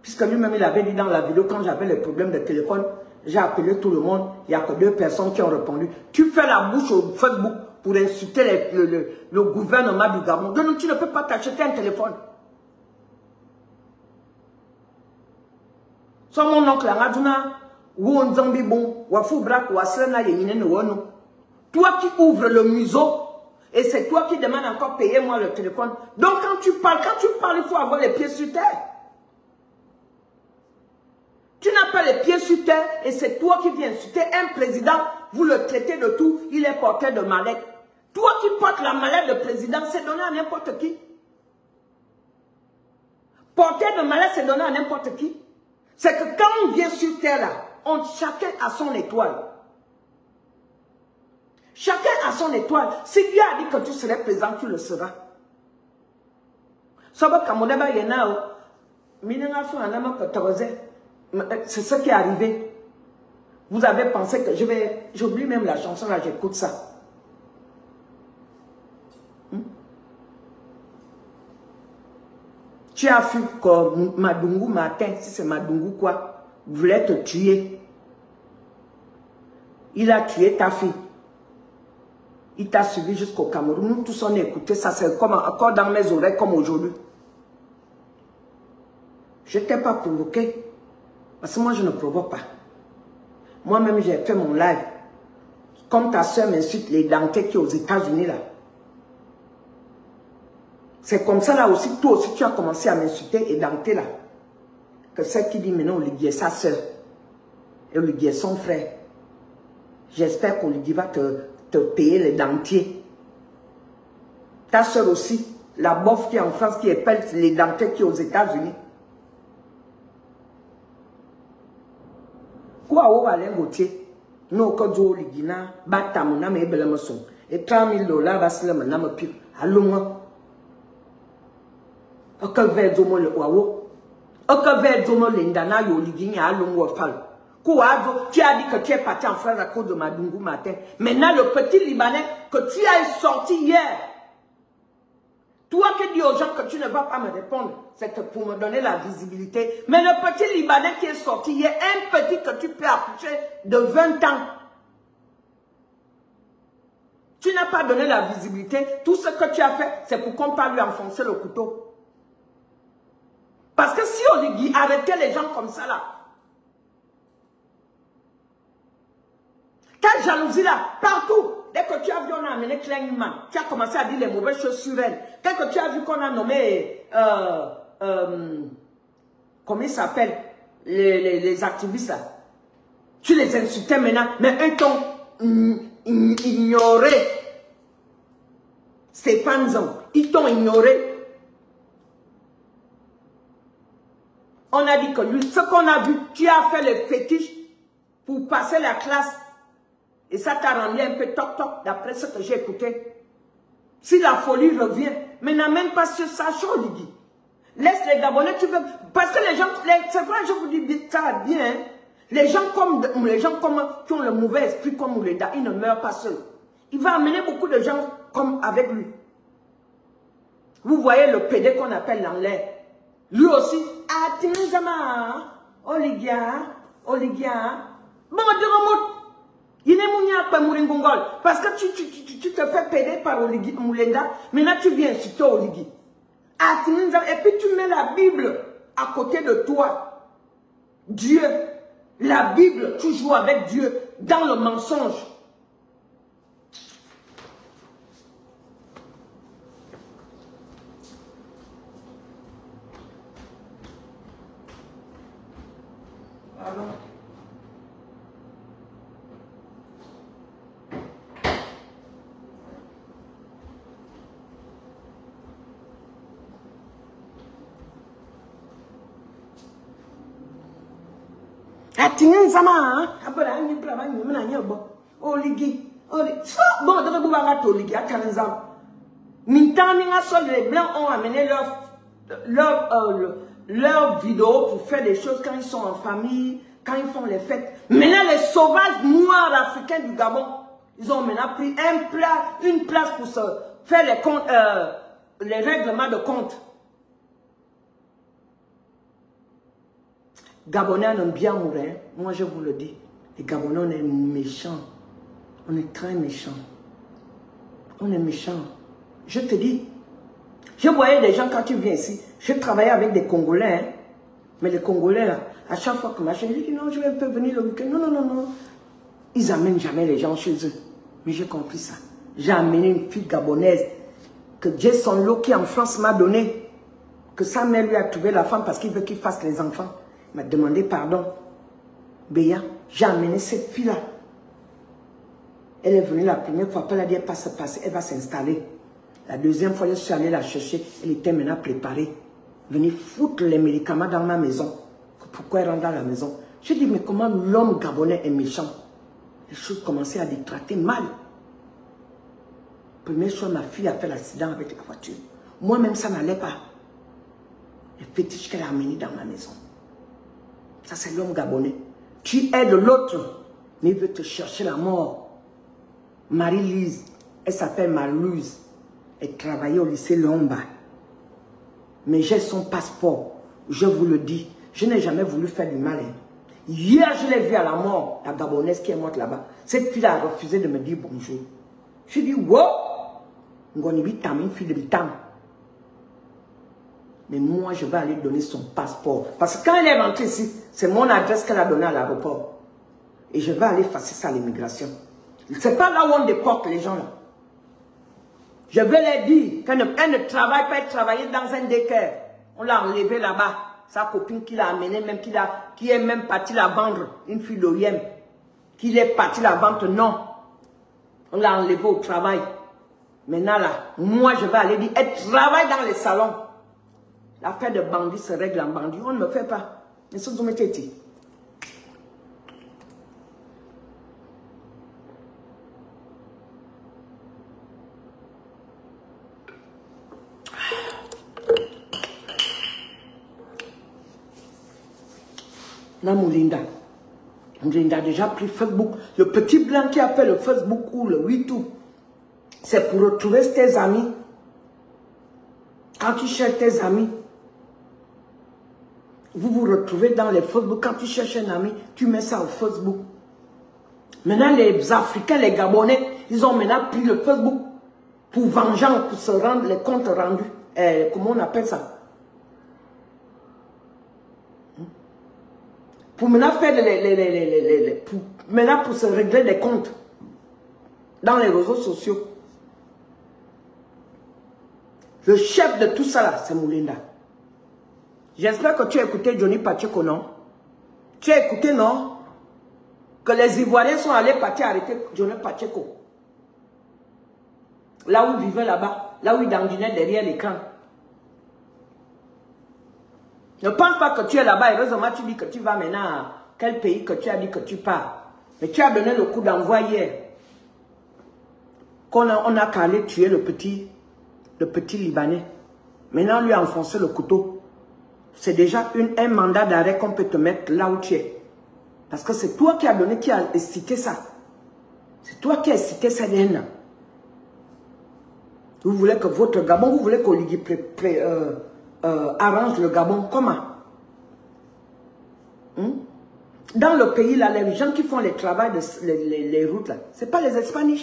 Puisque lui-même il avait dit dans la vidéo, quand j'avais les problèmes de téléphone, j'ai appelé tout le monde, il n'y a que 2 personnes qui ont répondu. Tu fais la bouche au Facebook pour insulter le gouvernement du Gabon. Donc tu ne peux pas t'acheter un téléphone. Soit mon oncle Raduna, ou on zambi bon, ou afou brak, ou aslena yémine no wono. Toi qui ouvres le museau, et c'est toi qui demandes encore payer moi le téléphone. Donc quand tu parles, il faut avoir les pieds sur terre. Tu n'as pas les pieds sur terre et c'est toi qui viens insulter un président. Vous le traitez de tout, il est porteur de mallette. Toi qui portes la mallette de président, c'est donné à n'importe qui. Porteur de mallette, c'est donné à n'importe qui. C'est que quand on vient sur terre là, chacun a son étoile. Chacun a son étoile. Si Dieu a dit que tu serais présent, tu le seras. C'est ce qui est arrivé. Vous avez pensé que j'oublie même la chanson là, j'écoute ça. Tu as vu que Madungu matin, si c'est Madungu quoi, voulait te tuer. Il a tué ta fille. Il t'a suivi jusqu'au Cameroun. Nous tous on a écouté ça, c'est comme encore dans mes oreilles comme aujourd'hui. Je ne t'ai pas provoqué. Parce que moi je ne provoque pas. Moi-même j'ai fait mon live. Comme ta soeur m'insulte les dentiers qui est aux États-Unis là. C'est comme ça là aussi, toi aussi tu as commencé à m'insulter et denter là. Que celle qui dit maintenant Olivier est sa soeur. Et Olivier est son frère. J'espère qu'Olivier va te payer les dentiers. Ta soeur aussi, la bof qui est en France, qui épelle les dentiers qui est aux États-Unis. Quoi au Alain Gauthier? Non, quand je suis là, batamuna me ebele me son. Et $30 000 va se le me pire. Allô moi. Oka ve domo le wawo. Oka ve domo le ndana yo ligina allô moi fal. Tu as dit que tu es parti en France à cause de Madungu matin. Maintenant, le petit Libanais que tu as sorti hier, toi qui dis aux gens que tu ne vas pas me répondre, c'est pour me donner la visibilité. Mais le petit Libanais qui est sorti hier, un petit que tu peux accoucher de 20 ans, tu n'as pas donné la visibilité. Tout ce que tu as fait, c'est pour qu'on puisse lui enfoncer le couteau. Parce que si on lui dit arrêtez les gens comme ça là, ta jalousie là, partout. Dès que tu as vu qu'on a amené Kleinman, tu as commencé à dire les mauvaises choses sur elle. Dès que tu as vu qu'on a nommé, comment ils s'appellent, les activistes là, tu les insultais maintenant, mais eux t'ont ignoré. Stéphane Zong, ils t'ont ignoré. On a dit que lui, ce qu'on a vu, tu as fait les fétiches pour passer la classe. Et ça t'a rendu un peu toc-toc, d'après ce que j'ai écouté. Si la folie revient, mais n'amène pas ce sachet au Ligui. Laisse les Gabonais, tu veux. Parce que les gens, c'est vrai, je vous dis ça bien. Hein? Les gens qui ont le mauvais esprit comme Moulenda, ils ne meurent pas seuls. Il va amener beaucoup de gens comme avec lui. Vous voyez le PD qu'on appelle l'anglais. Lui aussi, parce que tu te fais péder par Moulenda, maintenant tu viens insulter Oligui. Et puis tu mets la Bible à côté de toi. Dieu, la Bible, tu joues avec Dieu dans le mensonge. Pardon. Atingen sama abara ni brava ni mena nyebo Oligui bon de vous va Oligui akanzam mintani nga sol les blancs ont amené leur vidéo pour faire des choses quand ils sont en famille, quand ils font les fêtes. Maintenant les sauvages noirs africains du Gabon, ils ont maintenant pris une place pour se faire les comptes, les règlements de compte. Gabonais on aime bien mourir, moi je vous le dis. Les Gabonais on est méchants. On est très méchants. On est méchants. Je te dis, je voyais des gens quand tu viens ici, je travaillais avec des Congolais, hein, mais les Congolais là, à chaque fois que ma chérie dit non, je vais pas venir le week-end. Non, non, non, non. Ils amènent jamais les gens chez eux. Mais j'ai compris ça. J'ai amené une fille gabonaise que Jason Lo qui en France m'a donné, que sa mère lui a trouvé la femme parce qu'il veut qu'il fasse les enfants. Il m'a demandé pardon. Béa, j'ai amené cette fille-là. Elle est venue la première fois, après elle a dit, elle va se passer, elle va s'installer. La deuxième fois, je suis allé la chercher, elle était maintenant préparée. Venez foutre les médicaments dans ma maison. Pourquoi elle rentre dans la maison? Je dis, mais comment l'homme gabonais est méchant? Les choses commençaient à les traiter mal. Première chose, ma fille a fait l'accident avec la voiture. Moi-même, ça n'allait pas. Le fétiche qu'elle a amené dans ma maison. Ça, c'est l'homme gabonais. Tu aides l'autre, mais il veut te chercher la mort. Marie-Lise, elle s'appelle Marie-Lise. Elle travaillait au lycée Lomba. Mais j'ai son passeport. Je vous le dis. Je n'ai jamais voulu faire du mal. Hier, je l'ai vue à la mort, la gabonaise qui est morte là-bas. Cette fille a refusé de me dire bonjour. Je dis, wow! Une fille de Bitam. Mais moi, je vais aller donner son passeport. Parce que quand elle est rentrée ici, c'est mon adresse qu'elle a donnée à l'aéroport. Et je vais aller effacer ça à l'immigration. C'est pas là où on déporte les gens là. Je vais leur dire qu'elle ne travaille pas, elle travaillait dans un daycare. On l'a enlevé là-bas. Sa copine qui l'a amenée, même qui est même partie la vendre, une fille d'Oriem, qui est partie la vendre, non. On l'a enlevée au travail. Maintenant là, moi je vais aller dire, elle travaille dans les salons. L'affaire de bandit se règle en bandit. On ne me fait pas. Mais ça, vous mettez dit. Moulinda. Moulinda a déjà pris Facebook. Le petit blanc qui a fait le Facebook ou le 8 août, c'est pour retrouver tes amis. Quand tu cherches tes amis, vous vous retrouvez dans les Facebook. Quand tu cherches un ami, tu mets ça au Facebook. Maintenant, les Africains, les Gabonais, ils ont maintenant pris le Facebook pour vengeance, pour se rendre les comptes rendus. Comment on appelle ça? Pour maintenant faire pour se régler des comptes dans les réseaux sociaux. Le chef de tout ça là, c'est Moulinda. J'espère que tu as écouté Johnny Pacheco, non? Tu as écouté, non? Que les Ivoiriens sont allés partir arrêter Johnny Pacheco. Là où il vivait là-bas, là où il dandinait derrière l'écran. Ne pense pas que tu es là-bas, heureusement tu dis que tu vas maintenant à quel pays que tu as dit que tu pars. Mais tu as donné le coup d'envoi hier. On a qu'à aller tuer le petit le petit Libanais. Maintenant, lui a enfoncé le couteau. C'est déjà un mandat d'arrêt qu'on peut te mettre là où tu es. Parce que c'est toi qui as donné, qui a excité ça. C'est toi qui as excité cette haine. Vous voulez que votre Gabon, vous voulez qu'Oligui arrange le Gabon. Comment? Dans le pays, là, les gens qui font les travaux, les routes, là, ce n'est pas les Espagnols.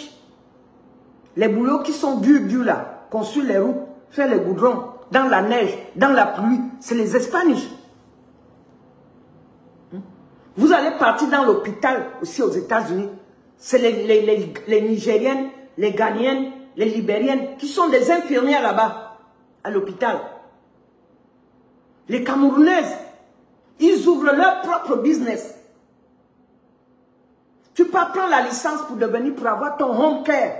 Les boulots qui sont durs, là, construire les routes, faire les goudrons, dans la neige, dans la pluie, c'est les Espagnols. Vous allez partir dans l'hôpital, aussi aux États-Unis, c'est les Nigériennes, les Ghanéennes, les Libériennes, qui sont des infirmières là-bas, à l'hôpital. Les Camerounaises, ils ouvrent leur propre business. Tu peux prendre la licence pour devenir, pour avoir ton home care,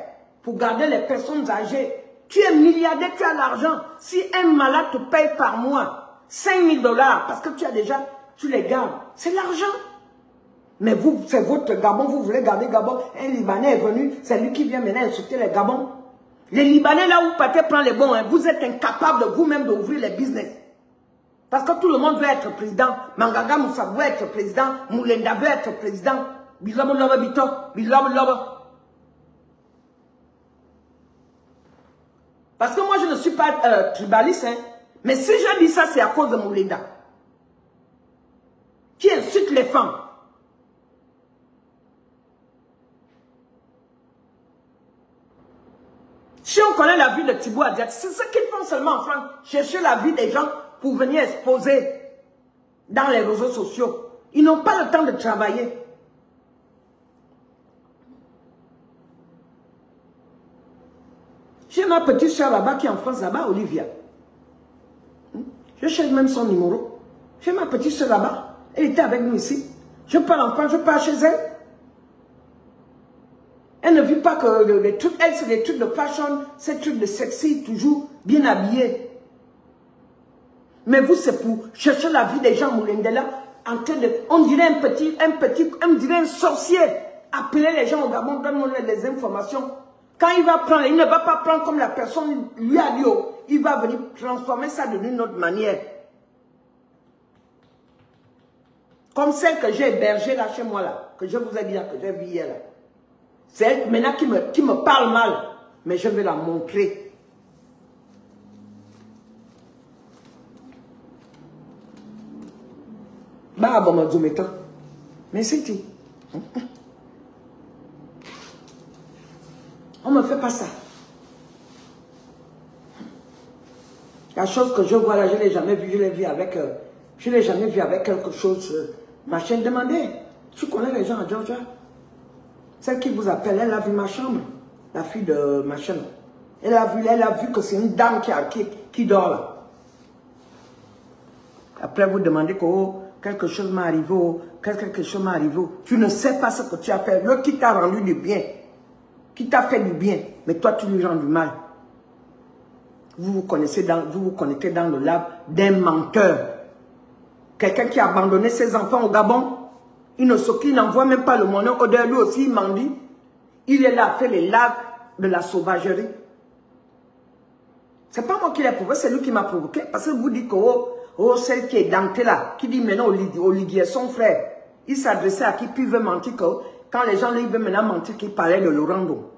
pour garder les personnes âgées. Tu es milliardaire, tu as l'argent. Si un malade te paye par mois 5 000 $, parce que tu as déjà, tu les gardes, c'est l'argent. Mais vous, c'est votre Gabon, vous voulez garder Gabon. Un Libanais est venu, c'est lui qui vient maintenant insulter les Gabons. Les Libanais, là où vous partez prendre les bons, hein, vous êtes incapable de vous-même d'ouvrir les business. Parce que tout le monde veut être président. Mangaga Moussa veut être président. Moulenda veut être président. Bilobo Lobo Bito. Bilobo Lobo. Parce que moi, je ne suis pas tribaliste. Hein. Mais si je dis ça, c'est à cause de Moulenda. Qui insulte les femmes. Si on connaît la vie de Thibaut Adiat, c'est ce qu'ils font seulement en France. Chercher la vie des gens pour venir exposer dans les réseaux sociaux. Ils n'ont pas le temps de travailler. J'ai ma petite soeur là-bas qui est en France, là-bas, Olivia. Je cherche même son numéro. J'ai ma petite soeur là-bas. Elle était avec nous ici. Je pars en France, je pars chez elle. Elle ne vit pas que les trucs, elle c'est des trucs de fashion, ces trucs de sexy, toujours bien habillés. Mais vous, c'est pour chercher la vie des gens, Moulendela, en train de, on dirait on dirait un sorcier. Appeler les gens au Gabon, donne-moi les informations. Quand il va prendre, il ne va pas prendre comme la personne lui a dit, il va venir transformer ça d'une autre manière. Comme celle que j'ai hébergée là chez moi là, que je vous ai dit là, que j'ai vue hier là. C'est elle maintenant qui me parle mal, mais je vais la montrer. Bah, bon, mais c'est tout. On ne me fait pas ça. La chose que je vois là, je ne l'ai jamais vue, je l'ai vue avec quelque chose. Ma chaîne demandait, tu connais les gens à Georgia? Celle qui vous appelle, elle a vu ma chambre, la fille de ma chaîne. Elle a vu que c'est une dame qui dort là. Après vous demandez que quelque chose m'est arrivé, quelque chose m'est arrivé. Tu ne sais pas ce que tu as fait. L'autre qui t'a rendu du bien, qui t'a fait du bien, mais toi tu lui rends du mal. Vous vous connectez dans le lab d'un menteur. Quelqu'un qui a abandonné ses enfants au Gabon. Il n'envoie même pas le monnaie. Au-delà, lui aussi, il mendie. Il est là à faire les laves de la sauvagerie. C'est pas moi qui l'ai provoqué, c'est lui qui m'a provoqué. Parce que vous dites que celle qui est dentée là, qui dit maintenant Oligui est son frère, il s'adressait à qui, puis il veut mentir que quand les gens lui veulent maintenant mentir qu'il parlait de Lorando.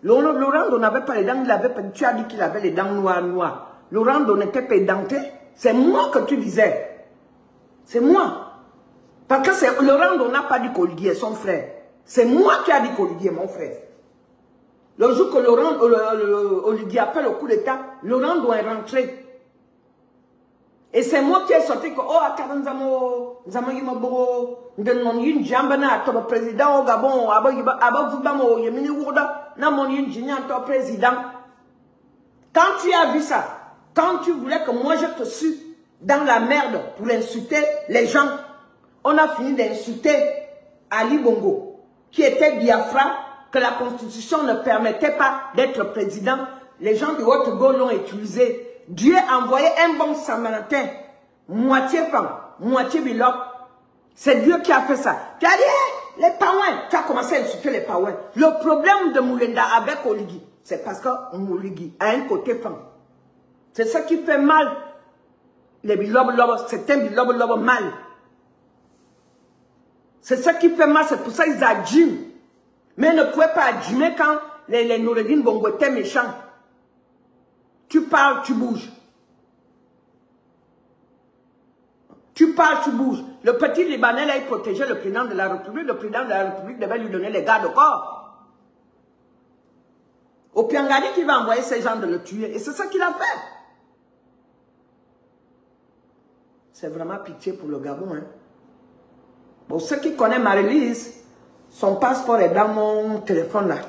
Lorando n'avait pas les dents, tu as dit qu'il avait les dents noires. Lorando n'était pas denté. C'est moi que tu disais. C'est moi. Parce que Lorando n'a pas dit qu'Oligui est son frère. C'est moi qui ai dit qu'Oligui est mon frère. Le jour que Oligui a fait le coup d'état, Lorando est rentré. Et c'est moi qui ai sorti que, président au Gabon, président. Quand tu as vu ça, quand tu voulais que moi je te suis dans la merde pour insulter les gens, on a fini d'insulter Ali Bongo, qui était Biafra, que la constitution ne permettait pas d'être président. Les gens du Haut-Togo l'ont utilisé. Dieu a envoyé un bon samaritain, moitié femme, moitié biloque. C'est Dieu qui a fait ça. Tu as dit, Les Paouins, tu as commencé à insulter les Paouins. Le problème de Moulenda avec Oligui, c'est parce que Oligui a un côté femme. C'est ça qui fait mal. Les bilob-lob, c'est un bilob-lob mal. C'est ça qui fait mal, c'est pour ça qu'ils agiment. Mais ils ne pouvaient pas agimer quand les Noureddin Bongo étaient méchants. Tu parles, tu bouges. Tu parles, tu bouges. Le petit Libanais, là, il protégeait le président de la République. Le président de la République devait lui donner les gardes-corps. Au Piangani qui va envoyer ces gens de le tuer. Et c'est ça qu'il a fait. C'est vraiment pitié pour le Gabon. Hein. Bon, ceux qui connaissent Marie-Lise, son passeport est dans mon téléphone là.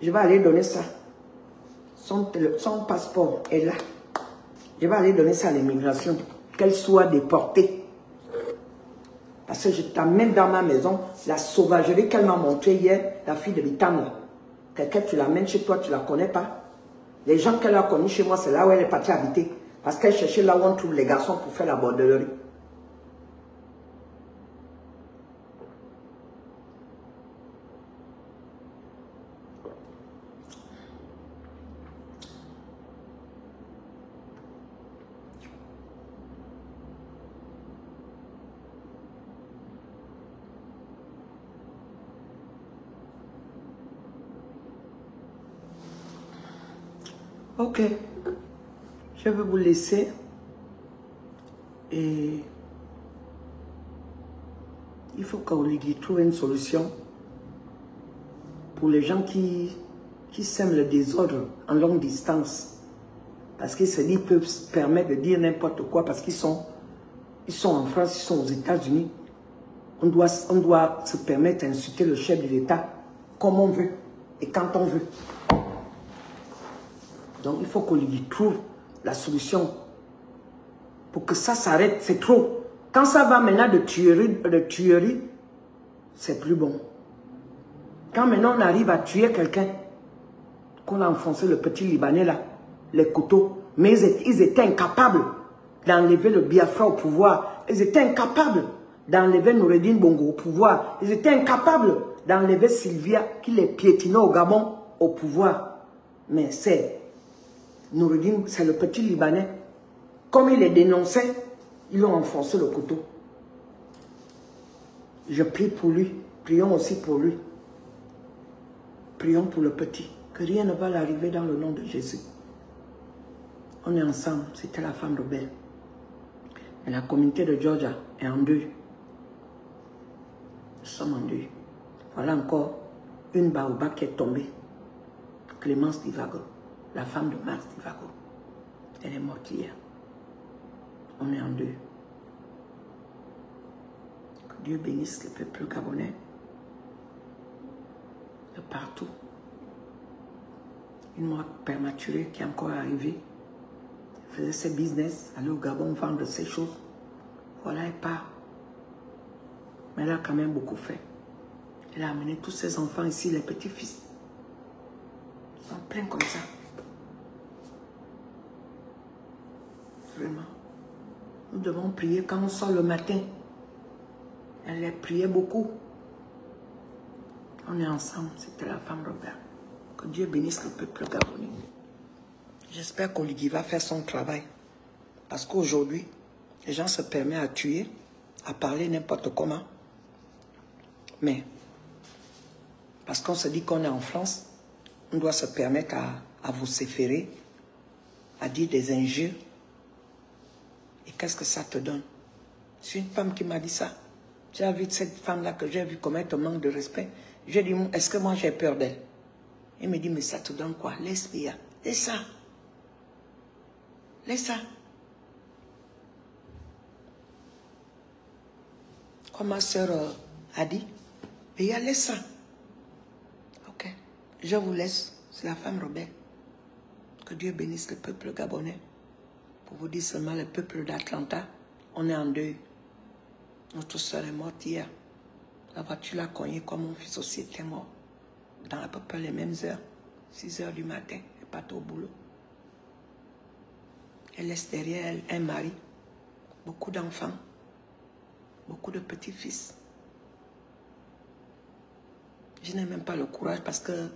Je vais aller donner ça. Son passeport est là. Je vais aller donner ça à l'immigration. Qu'elle soit déportée. Parce que je t'amène dans ma maison la sauvagerie qu'elle m'a montrée hier, la fille de Bitam là. Quelqu'un, tu l'amènes chez toi, tu ne la connais pas. Les gens qu'elle a connus chez moi, c'est là où elle est partie habiter. Parce qu'elle cherchait là où on trouve les garçons pour faire la bordellerie. Ok, je vais vous laisser et il faut qu'Oligui trouve une solution pour les gens qui sèment le désordre en longue distance. Parce qu'ils se disent qu'ils peuvent se permettre de dire n'importe quoi parce qu'ils sont en France, ils sont aux États-Unis. On doit se permettre d'insulter le chef de l'État comme on veut et quand on veut. Donc, il faut qu'Oligui trouve la solution pour que ça s'arrête. C'est trop. Quand ça va maintenant de tuerie, c'est plus bon. Quand maintenant on arrive à tuer quelqu'un, qu'on a enfoncé le petit Libanais là, les couteaux, mais ils étaient incapables d'enlever le Biafra au pouvoir. Ils étaient incapables d'enlever Noureddin Bongo au pouvoir. Ils étaient incapables d'enlever Sylvia qui les piétinait au Gabon au pouvoir. Mais c'est Noureddin, c'est le petit Libanais. Comme il les dénonçait, ils l'ont enfoncé le couteau. Je prie pour lui. Prions aussi pour lui. Prions pour le petit. Que rien ne va l'arriver dans le nom de Jésus. On est ensemble. C'était la femme rebelle. Et la communauté de Georgia est en deuil. Nous sommes en deuil. Voilà encore une baobab qui est tombée. Clémence Divago. La femme de Mars Divago. Elle est morte hier. On est en deuil. Que Dieu bénisse le peuple gabonais. De partout. Une mort prématurée qui est encore arrivée. Elle faisait ses business, aller au Gabon vendre ses choses. Voilà, elle part. Mais elle a quand même beaucoup fait. Elle a amené tous ses enfants ici, les petits-fils. Ils sont pleins comme ça. Vraiment. Nous devons prier quand on sort le matin. Elle les priait beaucoup. On est ensemble. C'était la femme Robert. Que Dieu bénisse le peuple gabonais. J'espère qu'Oligui va faire son travail. Parce qu'aujourd'hui, les gens se permettent à tuer, à parler n'importe comment. Mais, parce qu'on se dit qu'on est en France, on doit se permettre à vociférer, à dire des injures. Et qu'est-ce que ça te donne? C'est une femme qui m'a dit ça. Tu as vu cette femme-là que j'ai vue commettre un manque de respect. J'ai dit, est-ce que moi j'ai peur d'elle? Elle me dit, mais ça te donne quoi? Laisse-le. Laisse ça. Laisse ça. Comme ma soeur a dit, Béa, laisse ça. Ok. Je vous laisse. C'est la femme rebelle. Que Dieu bénisse le peuple gabonais. Pour vous dire seulement, le peuple d'Atlanta, on est en deuil. Notre soeur est morte hier. La voiture l'a cognée comme mon fils aussi était mort. Dans à peu près les mêmes heures. 6 heures du matin. Elle part au boulot. Elle laisse derrière elle un mari. Beaucoup d'enfants. Beaucoup de petits-fils. Je n'ai même pas le courage parce que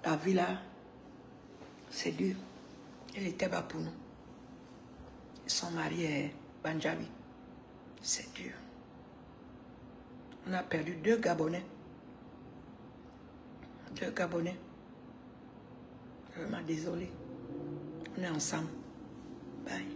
la vie là, c'est dur. Elle était bas pour nous. Son mari est Banjabi. C'est dur. On a perdu 2 Gabonais. 2 Gabonais. Vraiment désolé. On est ensemble. Bye.